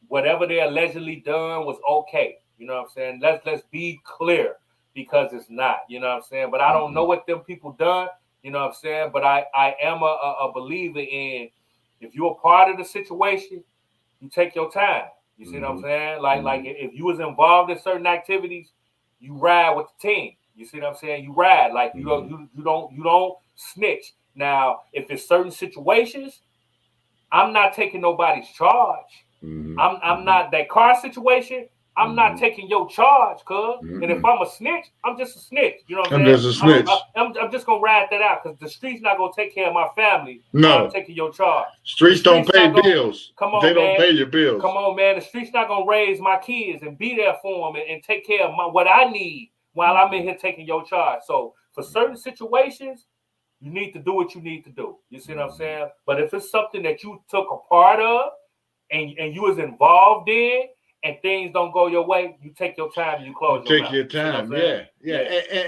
Speaker 1: whatever they allegedly done was okay. You know what I'm saying? Let's be clear, because it's not. You know what I'm saying? But I don't know what them people done. You know what I'm saying? But I am a believer in, if you're a part of the situation, you take your time. You see what I'm saying? Like if you was involved in certain activities, you ride with the team. You see what I'm saying? You ride. Like you don't snitch. Now, if it's certain situations, I'm not taking nobody's charge. I'm not that car situation. I'm not taking your charge, cuz. And if I'm a snitch, I'm just a snitch. You know what I'm saying?
Speaker 2: Just a snitch.
Speaker 1: I'm just gonna ride that out, because the streets not gonna take care of my family.
Speaker 2: No,
Speaker 1: I'm taking your charge.
Speaker 2: Streets don't pay bills. Come on, they don't pay your bills.
Speaker 1: Come on, man. The streets not gonna raise my kids and be there for them and take care of what I need while I'm in here taking your charge. So for certain situations, you need to do what you need to do. You see what I'm saying? But if it's something that you took a part of and you was involved in, and things don't go your way, you take your time and you close your mouth.
Speaker 2: Take your time, yeah.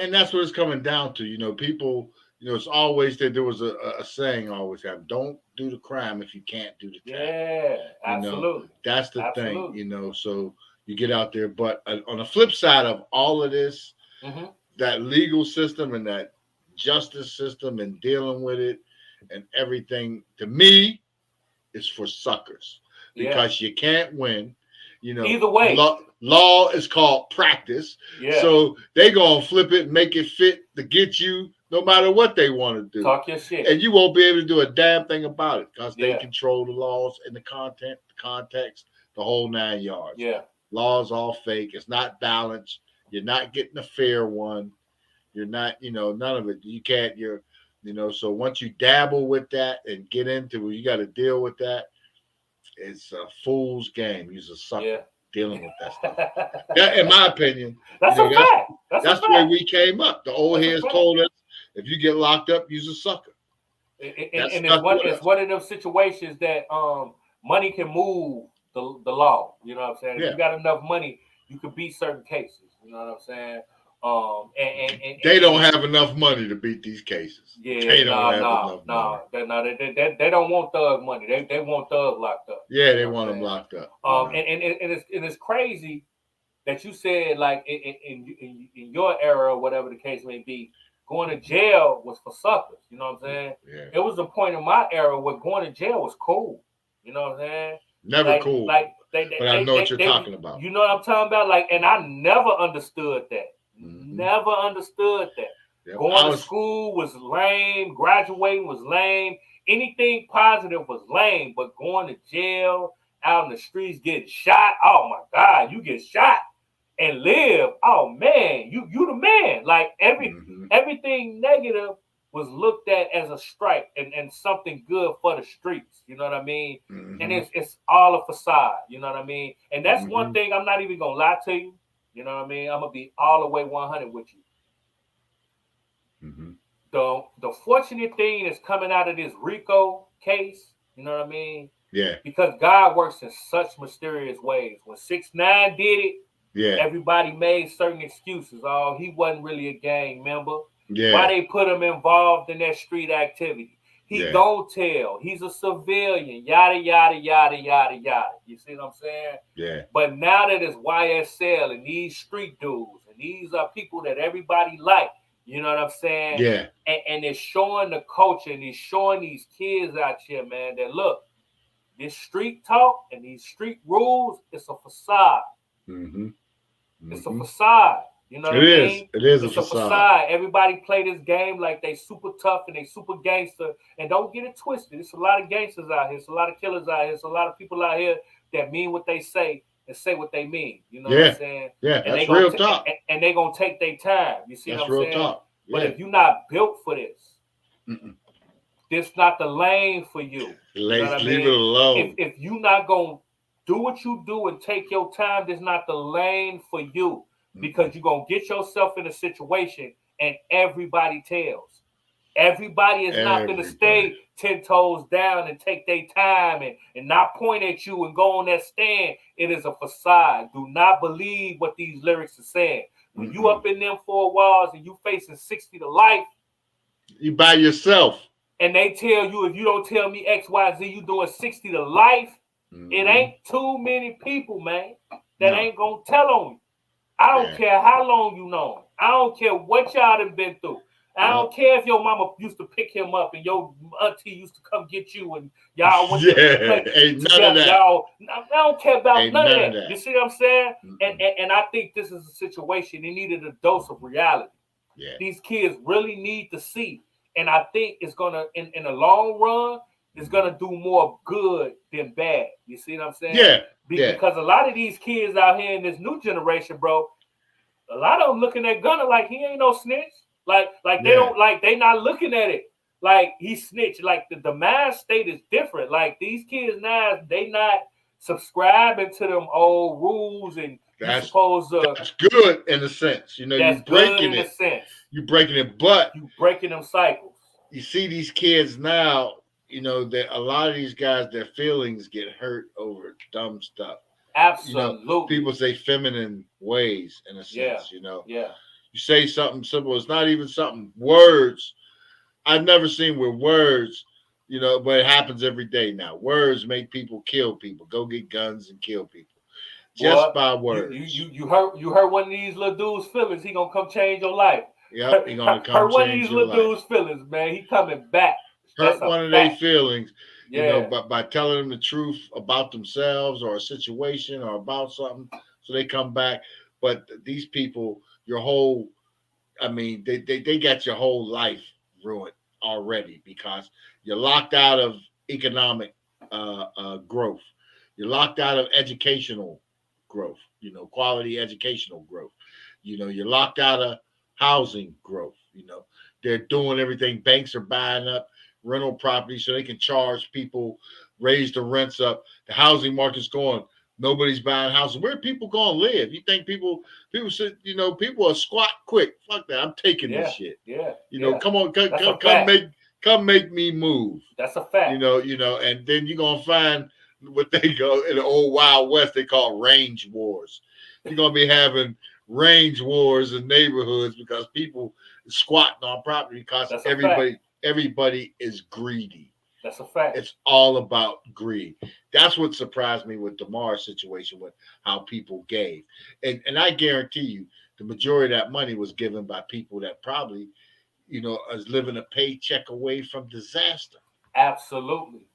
Speaker 2: And that's what it's coming down to. You know, people, it's always that there was a saying always have, don't do the crime if you can't do the time.
Speaker 1: Yeah, absolutely.
Speaker 2: That's the thing, so you get out there. But on the flip side of all of this, that legal system and that justice system and dealing with it and everything, to me, is for suckers, because you can't win.
Speaker 1: Either way,
Speaker 2: law is called practice. Yeah. So they gonna flip it and make it fit to get you, no matter what they want to do.
Speaker 1: Talk your shit,
Speaker 2: and you won't be able to do a damn thing about it, because they control the laws and the content, the context, the whole 9 yards.
Speaker 1: Yeah,
Speaker 2: laws all fake. It's not balanced. You're not getting a fair one. You're not, none of it. You can't. So once you dabble with that and get into it, you got to deal with that. It's a fool's game. You're a sucker dealing with that stuff. In my opinion,
Speaker 1: that's a fact.
Speaker 2: That's the way we came up. The old heads told us, if you get locked up, you're a sucker.
Speaker 1: And it's one of those situations that money can move the law. You know what I'm saying? If you got enough money, you could beat certain cases. You know what I'm saying? And
Speaker 2: they don't have enough money to beat these cases.
Speaker 1: Yeah, they don't have enough money. They don't want Thug money. They want Thug locked up.
Speaker 2: Yeah, they want him locked up.
Speaker 1: And it's crazy that you said, like, in your era or whatever the case may be, going to jail was for suckers. You know what I'm saying?
Speaker 2: Yeah.
Speaker 1: It was a point in my era where going to jail was cool. You know what I'm saying?
Speaker 2: Never cool. But I know what you're talking about.
Speaker 1: You know what I'm talking about? Like, and I never understood that. Never understood that.
Speaker 2: Yeah,
Speaker 1: Going to school was lame. Graduating was lame. Anything positive was lame. But going to jail, out in the streets, getting shot. Oh my God, you get shot and live. Oh man, you the man. Like everything negative was looked at as a strike and something good for the streets. You know what I mean? And it's all a facade. You know what I mean? And that's one thing I'm not even gonna lie to you. You know what I mean? I'm gonna be all the way 100 with you. The fortunate thing is coming out of this RICO case. You know what I mean?
Speaker 2: Yeah.
Speaker 1: Because God works in such mysterious ways. When 6ix9ine did it, everybody made certain excuses. Oh, he wasn't really a gang member. Yeah. Why they put him involved in that street activity? He don't tell. He's a civilian. Yada, yada, yada, yada, yada. You see what I'm saying?
Speaker 2: Yeah.
Speaker 1: But now that it's YSL and these street dudes and These are people that everybody like. You know what I'm saying?
Speaker 2: Yeah.
Speaker 1: And it's showing the culture and it's showing these kids out here, man, that look, this street talk and these street rules, it's a facade.
Speaker 2: Mm-hmm.
Speaker 1: It's a facade. You know what I mean?
Speaker 2: It is
Speaker 1: it's
Speaker 2: a facade.
Speaker 1: Everybody play this game like they super tough and they super gangster. And don't get it twisted. It's a lot of gangsters out here. It's a lot of killers out here. It's a lot of people out here that mean what they say and say what they mean. You know what I'm saying?
Speaker 2: Yeah,
Speaker 1: and
Speaker 2: that's real talk.
Speaker 1: And they gonna take their time. You see
Speaker 2: that's
Speaker 1: what I'm saying?
Speaker 2: Talk. Yeah.
Speaker 1: But if you're not built for this, this not the lane for you.
Speaker 2: Leave it alone.
Speaker 1: If you not gonna do what you do and take your time, this not the lane for you. Because you're going to get yourself in a situation and everybody tells. Everybody is not going to stay 10 toes down and take their time and not point at you and go on that stand. It is a facade. Do not believe what these lyrics are saying. When you up in them 4 walls and you facing 60 to life.
Speaker 2: You by yourself.
Speaker 1: And they tell you, if you don't tell me X, Y, Z, you doing 60 to life. It ain't too many people, man, that ain't going to tell on you. I don't care how long you know him. I don't care what y'all done been through. I don't care if your mama used to pick him up and your auntie used to come get you and y'all went to
Speaker 2: ain't none of that.
Speaker 1: Y'all, I don't care about none of that. You see what I'm saying? And I think this is a situation. They needed a dose of reality.
Speaker 2: Yeah.
Speaker 1: These kids really need to see. And I think it's going to, in the long run, it's going to do more good than bad. You see what I'm saying?
Speaker 2: Yeah.
Speaker 1: Because a lot of these kids out here in this new generation, bro, a lot of them looking at Gunna like he ain't no snitch. Like they don't they not looking at it like he snitched. Like the mind state is different. Like these kids now, they not subscribing to them old rules and
Speaker 2: that's good in a sense. You know, you're breaking it. You're breaking it, but
Speaker 1: you breaking them cycles.
Speaker 2: You see these kids now. You know, that a lot of these guys, their feelings get hurt over dumb stuff.
Speaker 1: Absolutely.
Speaker 2: You know, people say feminine ways in a sense, you know.
Speaker 1: Yeah.
Speaker 2: You say something simple. It's not even something. Words. I've never seen where words, you know, but it happens every day now. Words make people kill people. Go get guns and kill people. Just by words.
Speaker 1: You hurt one of these little dudes' feelings, he gonna come change your life.
Speaker 2: Yep, he gonna come
Speaker 1: hurt one of these little dudes' feelings, man. He coming back.
Speaker 2: Hurt one of their feelings, you know, by telling them the truth about themselves or a situation or about something, so they come back. But these people, they got your whole life ruined already because you're locked out of economic growth. You're locked out of educational growth, you know, quality educational growth. You know, you're locked out of housing growth. You know, they're doing everything. Banks are buying up rental property so they can charge people, raise the rents up. The housing market's going. Nobody's buying houses. Where are people going to live? You think people said, you know, people are squat quick. Fuck that. I'm taking this shit.
Speaker 1: Yeah.
Speaker 2: You know, come on, come make me move.
Speaker 1: That's a fact.
Speaker 2: You know, and then you're gonna find what they go in the old Wild West, they call range wars. You're gonna be having range wars in neighborhoods because people squatting on property because everybody is greedy.
Speaker 1: That's a fact.
Speaker 2: It's all about greed. That's what surprised me with Damar's situation, with how people gave. And I guarantee you, the majority of that money was given by people that probably, you know, is living a paycheck away from disaster.
Speaker 1: Absolutely.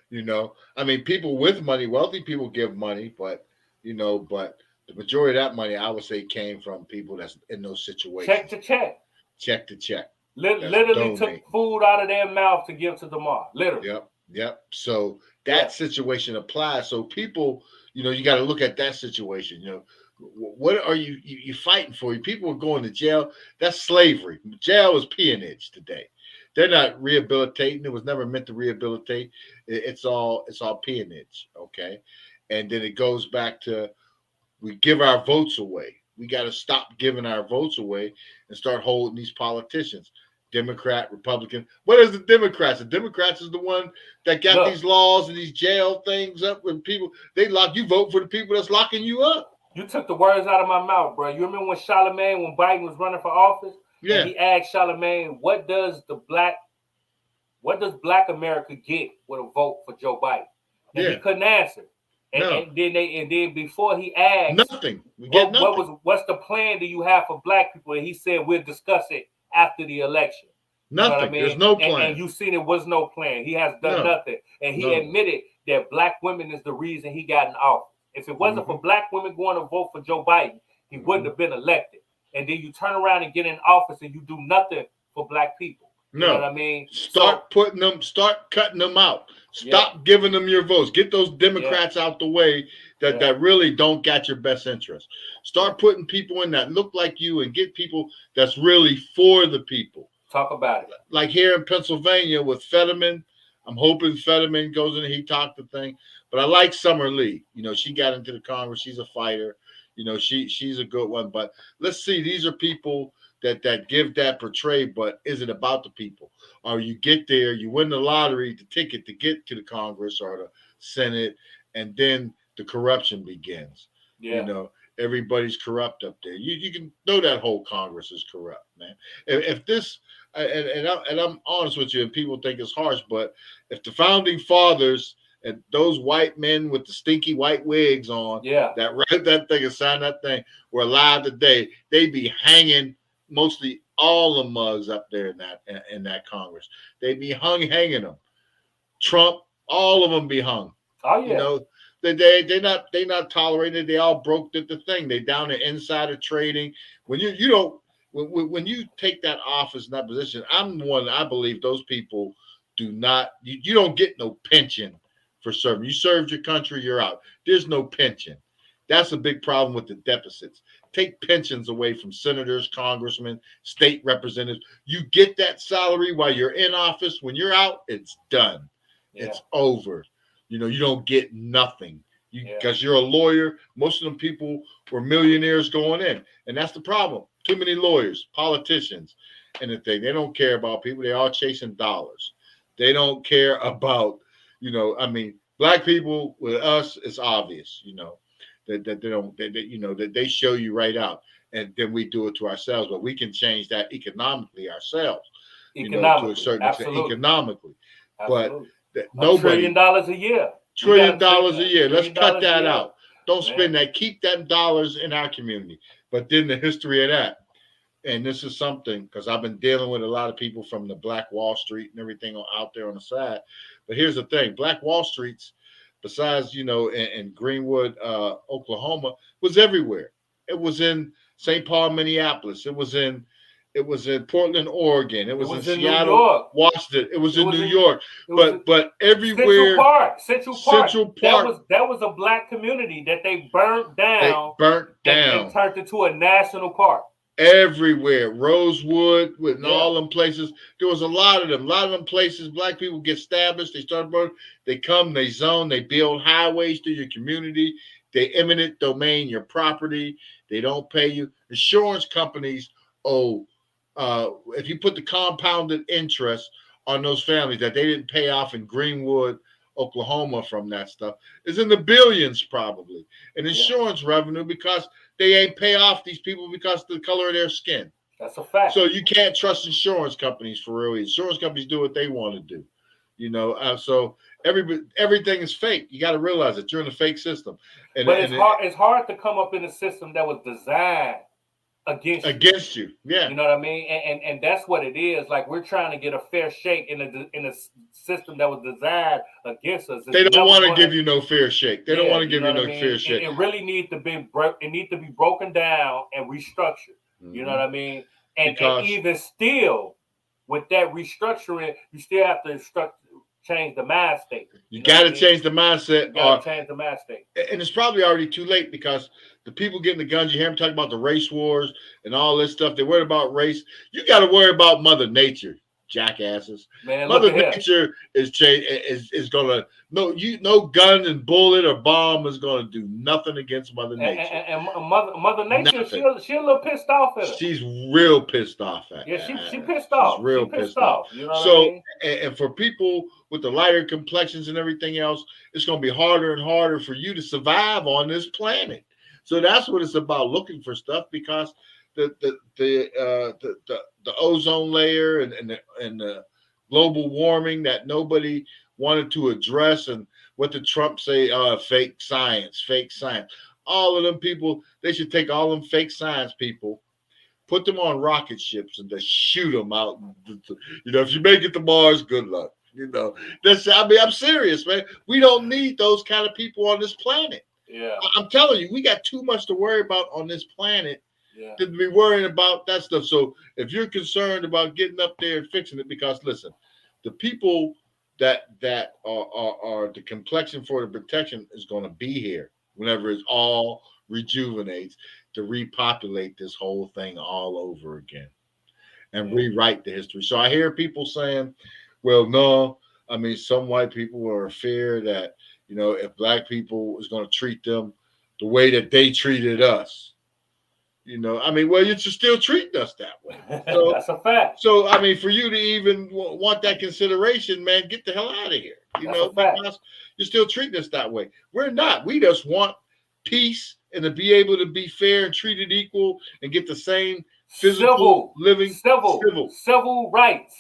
Speaker 2: You know, I mean, people with money, wealthy people give money, but, you know, but the majority of that money, I would say, came from people that's in those situations.
Speaker 1: Check to check.
Speaker 2: Check to check.
Speaker 1: Literally took food out of their mouth to give to Damar. Literally.
Speaker 2: Yep. So that situation applies. So people, you know, you got to look at that situation. You know, what are you fighting for? People are going to jail. That's slavery. Jail is peonage today. They're not rehabilitating. It was never meant to rehabilitate. It's all peonage. Okay. And then it goes back to, we give our votes away. We got to stop giving our votes away and start holding these politicians. Democrat, Republican. What is the Democrats? The Democrats is the one that got these laws and these jail things up when people, they lock you, vote for the people that's locking you up.
Speaker 1: You took the words out of my mouth, bro. You remember when Biden was running for office?
Speaker 2: Yeah.
Speaker 1: And he asked Charlamagne, what does black America get with a vote for Joe Biden? And he couldn't answer. And then before he asked
Speaker 2: nothing. We get nothing.
Speaker 1: What's the plan do you have for black people? And he said we'll discuss it after the election.
Speaker 2: Nothing.
Speaker 1: You know what I mean?
Speaker 2: There's no plan.
Speaker 1: And you seen it was no plan. He has done nothing. And he admitted that black women is the reason he got in office. If it wasn't for black women going to vote for Joe Biden, he wouldn't have been elected. And then you turn around and get in office and you do nothing for black people. You know what I mean?
Speaker 2: Start cutting them out. Stop giving them your votes. Get those Democrats out the way that really don't got your best interest. Start putting people in that look like you and get people that's really for the people.
Speaker 1: Talk about it.
Speaker 2: Like here in Pennsylvania with Fetterman, I'm hoping Fetterman goes in and he talked the thing. But I like Summer Lee. You know, she got into the Congress. She's a fighter. You know, she's a good one. But let's see, these are people that give that portray, but is it about the people? Or you get there, you win the lottery, the ticket to get to the Congress or the Senate, and then the corruption begins. You know, everybody's corrupt up there. You can know that whole Congress is corrupt, man. If this, and I'm honest with you, and people think it's harsh, but if the founding fathers and those white men with the stinky white wigs on, that wrote that thing and signed that thing, were alive today, they'd be hanging mostly all the mugs up there in that Congress. They'd be hanging them. Trump, all of them be hung.
Speaker 1: Oh yeah.
Speaker 2: You know, they not tolerated. They all broke the thing. They down to insider trading. When when you take that office in that position, I believe those people do not. You don't get no pension for serving. You served your country, you're out. There's no pension. That's a big problem with the deficits. Take pensions away from senators, congressmen, state representatives. You get that salary while you're in office. When you're out, it's done. It's over. You know, you don't get nothing. Because you're a lawyer. Most of them people were millionaires going in. And that's the problem. Too many lawyers, politicians, and the thing. They don't care about people. They're all chasing dollars. They don't care about, you know, I mean, black people with us, it's obvious, you know. That they show you right out, and then we do it to ourselves. But we can change that economically ourselves, you know, to a certain extent, economically.
Speaker 1: Absolutely.
Speaker 2: But nobody
Speaker 1: $1 trillion a year.
Speaker 2: $1 trillion a year. Let's cut that out. Don't spend that. Keep them dollars in our community. But then the history of that, and this is something because I've been dealing with a lot of people from the Black Wall Street and everything out there on the side. But here's the thing: Black Wall Streets, besides, you know, in Greenwood, Oklahoma, was everywhere. It was in St. Paul, Minneapolis. It was in Portland, Oregon. It was in Seattle, Washington. It was in New York. But everywhere.
Speaker 1: Central Park. That was a black community that they burnt down. And turned into a national park.
Speaker 2: Everywhere, Rosewood, with all them places, there was a lot of them. A lot of them places, black people get established. They start burning. They come, they zone, they build highways through your community. They eminent domain your property. They don't pay you. Insurance companies owe. If you put the compounded interest on those families that they didn't pay off in Greenwood, Oklahoma, from that stuff, is in the billions probably. And insurance revenue because they ain't pay off these people because of the color of their skin.
Speaker 1: That's a fact.
Speaker 2: So you can't trust insurance companies for real. Insurance companies do what they want to do. You know, so everything is fake. You got to realize that you're in a fake system.
Speaker 1: But it's hard to come up in a system that was designed against you. Yeah. You know what I mean? And that's what it is. Like, we're trying to get a fair shake in a system that was designed against us.
Speaker 2: They don't want to give you no fair shake. They don't want to give you no fair shake.
Speaker 1: It really needs to be broken down and restructured. Mm-hmm. You know what I mean? And even still, with that restructuring, you still have to change the mind state.
Speaker 2: You got to change the mindset.
Speaker 1: You got to change the mind state.
Speaker 2: And it's probably already too late because the people getting the guns, you hear them talking about the race wars and all this stuff. They're worried about race. You got to worry about Mother Nature, jackasses. Man, Mother Nature is gonna no gun and bullet or bomb is gonna do nothing against Mother Nature. And
Speaker 1: Mother Nature, she a little pissed off at her.
Speaker 2: She's real pissed off at her.
Speaker 1: Yeah, she pissed off.
Speaker 2: She's real pissed off.
Speaker 1: You know what I mean?
Speaker 2: And for people with the lighter complexions and everything else, it's gonna be harder and harder for you to survive on this planet. So that's what it's about, looking for stuff, because the ozone layer and the global warming that nobody wanted to address, and what did Trump say? Fake science, fake science. All of them people, they should take all them fake science people, put them on rocket ships and just shoot them out. You know, if you make it to Mars, good luck. You know, I'm serious, man. We don't need those kind of people on this planet.
Speaker 1: Yeah.
Speaker 2: I'm telling you, we got too much to worry about on this planet
Speaker 1: yeah.
Speaker 2: to be worrying about that stuff. So if you're concerned about getting up there and fixing it, because listen, the people that are the complexion for the protection is going to be here whenever it all rejuvenates to repopulate this whole thing all over again and rewrite the history. So I hear people saying, well, no, I mean, some white people are fear that, you know, if black people is going to treat them the way that they treated us, you know, I mean, well, you're still treating us that way. So,
Speaker 1: that's a fact.
Speaker 2: So, I mean, for you to even want that consideration, man, get the hell out of here. You know, because you're still treating us that way. We're not. We just want peace and to be able to be fair and treated equal and get the same physical living,
Speaker 1: civil rights.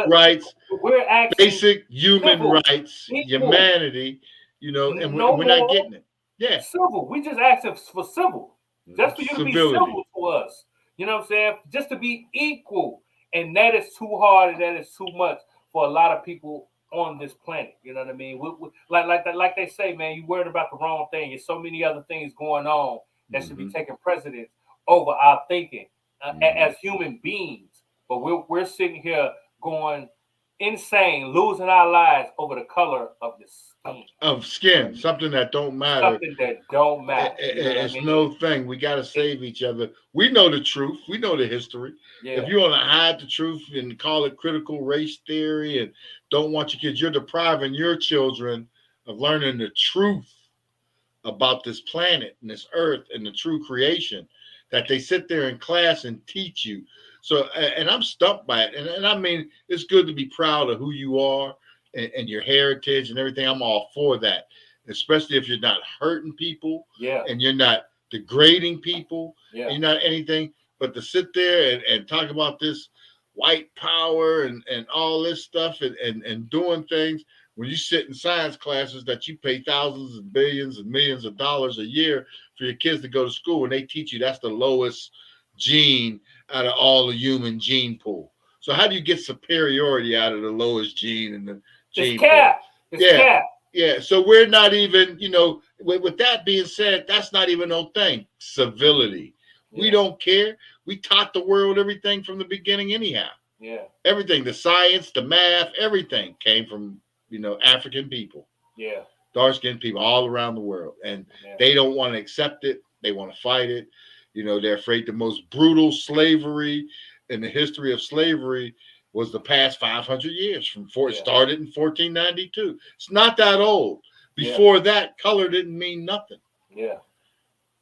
Speaker 2: Rights.
Speaker 1: We're actually
Speaker 2: basic human rights, humanity. You know, and we're not getting it. Yeah,
Speaker 1: civil. We just asking for civil. Just for you to be civil to us. You know what I'm saying? Just to be equal. And that is too hard and that is too much for a lot of people on this planet. You know what I mean? Like they say, man, you worried about the wrong thing. There's so many other things going on that should be taking precedence over our thinking as human beings. But we're sitting here going insane, losing our lives over the color of the skin.
Speaker 2: Something that don't matter.
Speaker 1: Something that don't matter.
Speaker 2: It's no thing. We got to save each other. We know the truth. We know the history.
Speaker 1: Yeah.
Speaker 2: If you want to hide the truth and call it critical race theory and don't want your kids, you're depriving your children of learning the truth about this planet and this earth and the true creation that they sit there in class and teach you. So, and I'm stumped by it. And I mean, it's good to be proud of who you are and your heritage and everything. I'm all for that, especially if you're not hurting people and you're not degrading people. Yeah. You're not anything, but to sit there and talk about this white power and all this stuff and doing things when you sit in science classes that you pay thousands and billions and millions of dollars a year for your kids to go to school, and they teach you that's the lowest gene out of all the human gene pool. So how do you get superiority out of the lowest gene in the gene pool? Yeah. So we're not even, you know, with that being said, that's not even no thing. Civility. Yeah. We don't care. We taught the world everything from the beginning anyhow. Yeah. Everything, the science, the math, everything came from, you know, African people. Yeah. Dark-skinned people all around the world. And they don't want to accept it. They want to fight it. You know, they're afraid the most brutal slavery in the history of slavery was the past 500 years from it started in 1492. It's not that old. Before that, color didn't mean nothing. Yeah.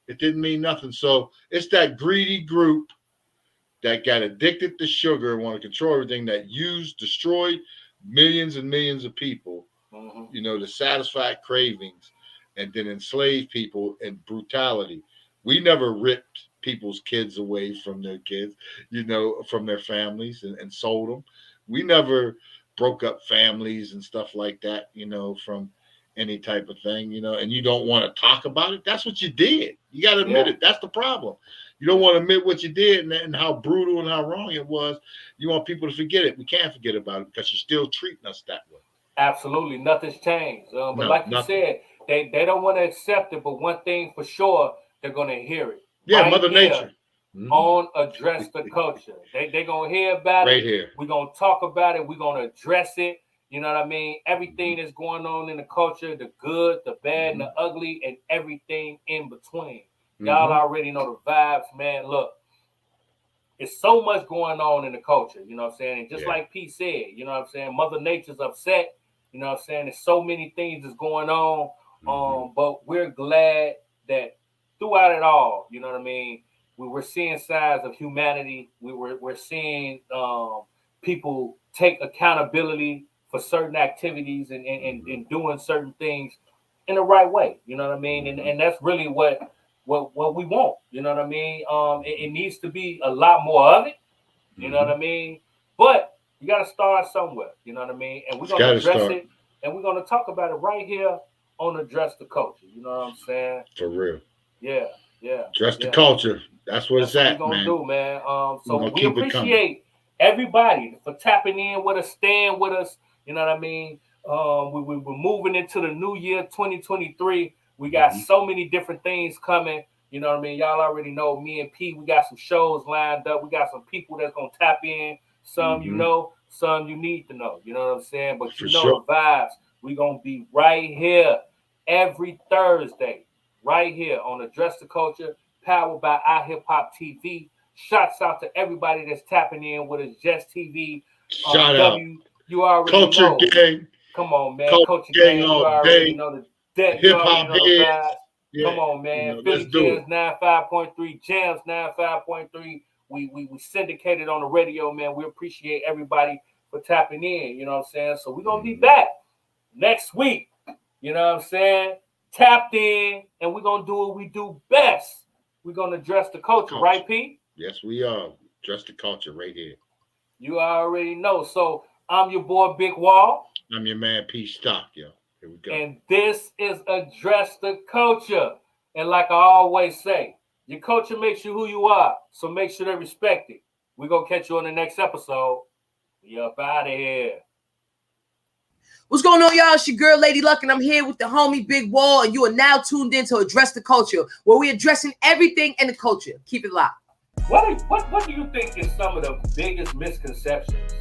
Speaker 2: It didn't mean nothing. So it's that greedy group that got addicted to sugar and want to control everything that destroyed millions and millions of people, you know, to satisfy cravings and then enslave people in brutality. We never ripped people's kids away from their kids, you know, from their families and sold them. We never broke up families and stuff like that, you know, from any type of thing, you know, and you don't want to talk about it. That's what you did. You got to admit it. That's the problem. You don't want to admit what you did and how brutal and how wrong it was. You want people to forget it. We can't forget about it because you're still treating us that way. Absolutely. Nothing's changed. But like you said, they don't want to accept it. But one thing for sure, they're going to hear it. Yeah, right, Mother Nature. On Address the Culture. They're going to hear about it. Here. We're going to talk about it. We're going to address it. You know what I mean? Everything that's going on in the culture, the good, the bad, and the ugly, and everything in between. Y'all already know the vibes, man. Look, it's so much going on in the culture, you know what I'm saying? And just like P said, you know what I'm saying? Mother Nature's upset, you know what I'm saying? There's so many things that's going on, but we're glad that throughout it all, you know what I mean? We were seeing signs of humanity. We're seeing people take accountability for certain activities and doing certain things in the right way, you know what I mean? And that's really what we want, you know what I mean? It needs to be a lot more of it, you know what I mean? But you got to start somewhere, you know what I mean? And we're going to address it
Speaker 1: and we're gonna talk about it right here on Address the Culture. You know what I'm saying?
Speaker 2: For real.
Speaker 1: Yeah.
Speaker 2: Address the Culture. That's what it's at,
Speaker 1: we're gonna do, man. So we appreciate everybody for tapping in with us, staying with us. You know what I mean? We're moving into the new year, 2023. We got so many different things coming. You know what I mean? Y'all already know me and P. We got some shows lined up. We got some people that's gonna tap in. Some you know, some you need to know. You know what I'm saying? But you know the vibes. We gonna be right here every Thursday, right here on Address the Culture, powered by ihiphoptv. Shouts out to everybody that's tapping in with us. Just TV.
Speaker 2: Shout out.
Speaker 1: You already
Speaker 2: Culture
Speaker 1: know.
Speaker 2: Gang.
Speaker 1: Come on, man.
Speaker 2: Culture Gang. You
Speaker 1: already know the
Speaker 2: hip hop
Speaker 1: vibes.
Speaker 2: Yeah.
Speaker 1: Come on, man.
Speaker 2: You know,
Speaker 1: Philly Jams 95.3, Jams 95.3. We syndicated on the radio, man. We appreciate everybody for tapping in. You know what I'm saying? So we're gonna be back next week. You know what I'm saying? Tapped in, and we're gonna do what we do best. We're gonna address the culture, right, P?
Speaker 2: Yes, we are. Address the culture right here.
Speaker 1: You already know. So I'm your boy Big Wall.
Speaker 2: I'm your man PStock, yo. Here we go.
Speaker 1: And this is Address the Culture. And like I always say, your culture makes you who you are. So make sure they respect it. We're gonna catch you on the next episode. We up out of here.
Speaker 3: What's going on, y'all? It's your girl, Lady Luck, and I'm here with the homie Big Wall, and you are now tuned in to Address the Culture, where we're addressing everything in the culture. Keep it locked.
Speaker 1: What do you think is some of the biggest misconceptions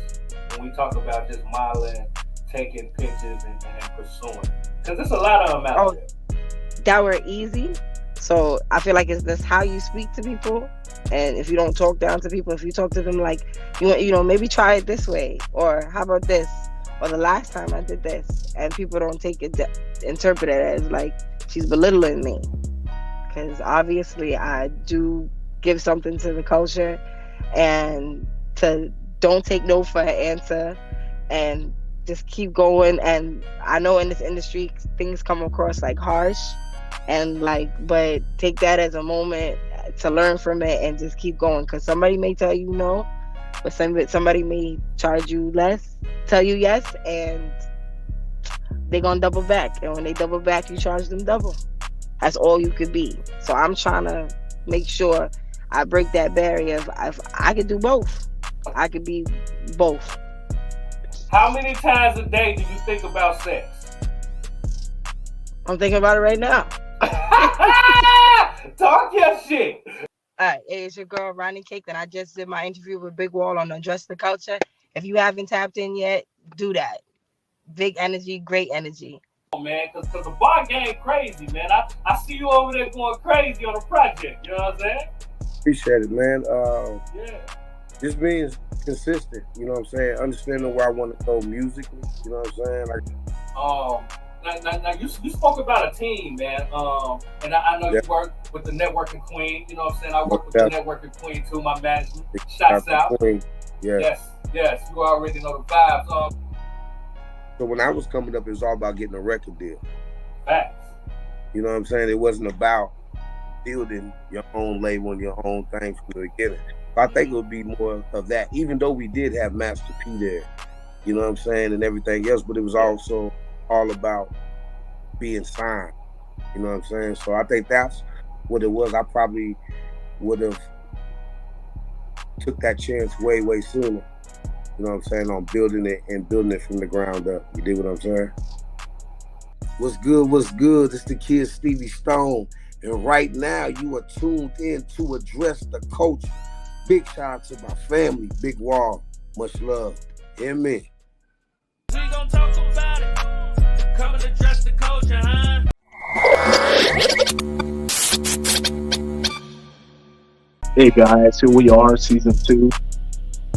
Speaker 1: when we talk about just modeling, taking pictures, and pursuing? Because there's a lot of them out there.
Speaker 4: That were easy. So I feel like it's just how you speak to people. And if you don't talk down to people, if you talk to them like, you know, maybe try it this way, or how about this? Or the last time I did this, and people don't take it, interpret it as like she's belittling me, because obviously I do give something to the culture, and to don't take no for an answer, and just keep going. And I know in this industry things come across like harsh, and like, but take that as a moment to learn from it and just keep going, because somebody may tell you no, but somebody may charge you less, tell you yes, and they're gonna double back. And when they double back, you charge them double. That's all you could be. So I'm trying to make sure I break that barrier. If I could do both, I could be both.
Speaker 1: How many times a day do you think about sex?
Speaker 4: I'm thinking about it right now.
Speaker 1: Talk your shit.
Speaker 4: All right, it's your girl Ronnie Cake, and I just did my interview with Big Wall on Address the Culture. If you haven't tapped in yet, do that. Big energy, great energy.
Speaker 1: Oh, man, because the bar game crazy, man. I see you over there going crazy on the project. You know what I'm saying?
Speaker 5: Appreciate it, man.
Speaker 1: Yeah.
Speaker 5: Just being consistent, you know what I'm saying? Understanding where I want to go musically, you know what I'm saying?
Speaker 1: Now you spoke about a team, man. And I know you work with the Networking Queen. You know what I'm saying? I work with the Networking Queen too, my management. Shouts out. Yes, you already know the vibes.
Speaker 5: So when I was coming up, it was all about getting a record deal.
Speaker 1: Facts.
Speaker 5: You know what I'm saying? It wasn't about building your own label and your own thing from the beginning. So I think it would be more of that, even though we did have Master P there, you know what I'm saying, and everything else, but it was also all about being signed, you know what I'm saying? So I think that's what it was. I probably would have took that chance way sooner, you know what I'm saying, on building it from the ground up. You dig what I'm saying? What's good? It's the kid Stevie Stone, and right now you are tuned in to Address the Culture. Big shout out to my family, Big Wall, much love. Hear me?
Speaker 1: We gon' talk about it. Come and address the culture, huh?
Speaker 6: Hey guys, here we are, season 2.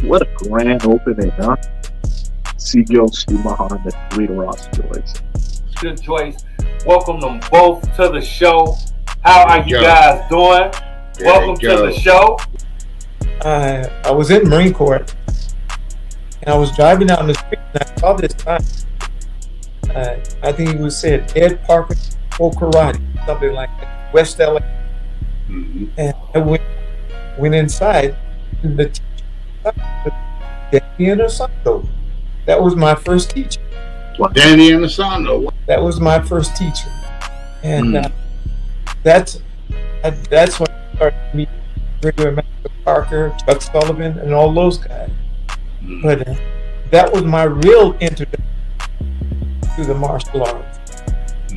Speaker 6: What a grand opening, huh? CEO Stu Mahan and Rita Ross Joyce.
Speaker 1: Good choice. Welcome them both to the show. How are you guys doing? Welcome to the show.
Speaker 7: I was in Marine Corps, and I was driving down the street, and I saw this sign. I think it was said Ed Parker for karate, something like that, West LA.
Speaker 2: Mm-hmm.
Speaker 7: And I went inside, and the teacher, Damian or something. That was my first teacher.
Speaker 2: Danny and the Son.
Speaker 7: That was my first teacher, and that's when I started meeting Master Parker, Chuck Sullivan, and all those guys. But that was my real introduction to the martial arts.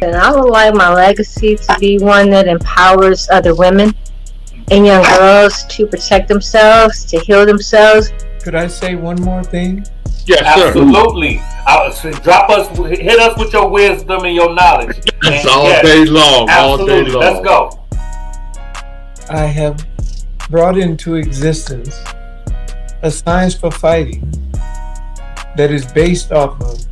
Speaker 8: And I would like my legacy to be one that empowers other women and young girls to protect themselves, to heal themselves.
Speaker 7: Could I say one more thing?
Speaker 2: Yes, sir.
Speaker 1: Absolutely. Hit us with your wisdom and your knowledge.
Speaker 2: It's all day long.
Speaker 1: Absolutely.
Speaker 2: All day long.
Speaker 1: Let's go.
Speaker 7: I have brought into existence a science for fighting that is based off of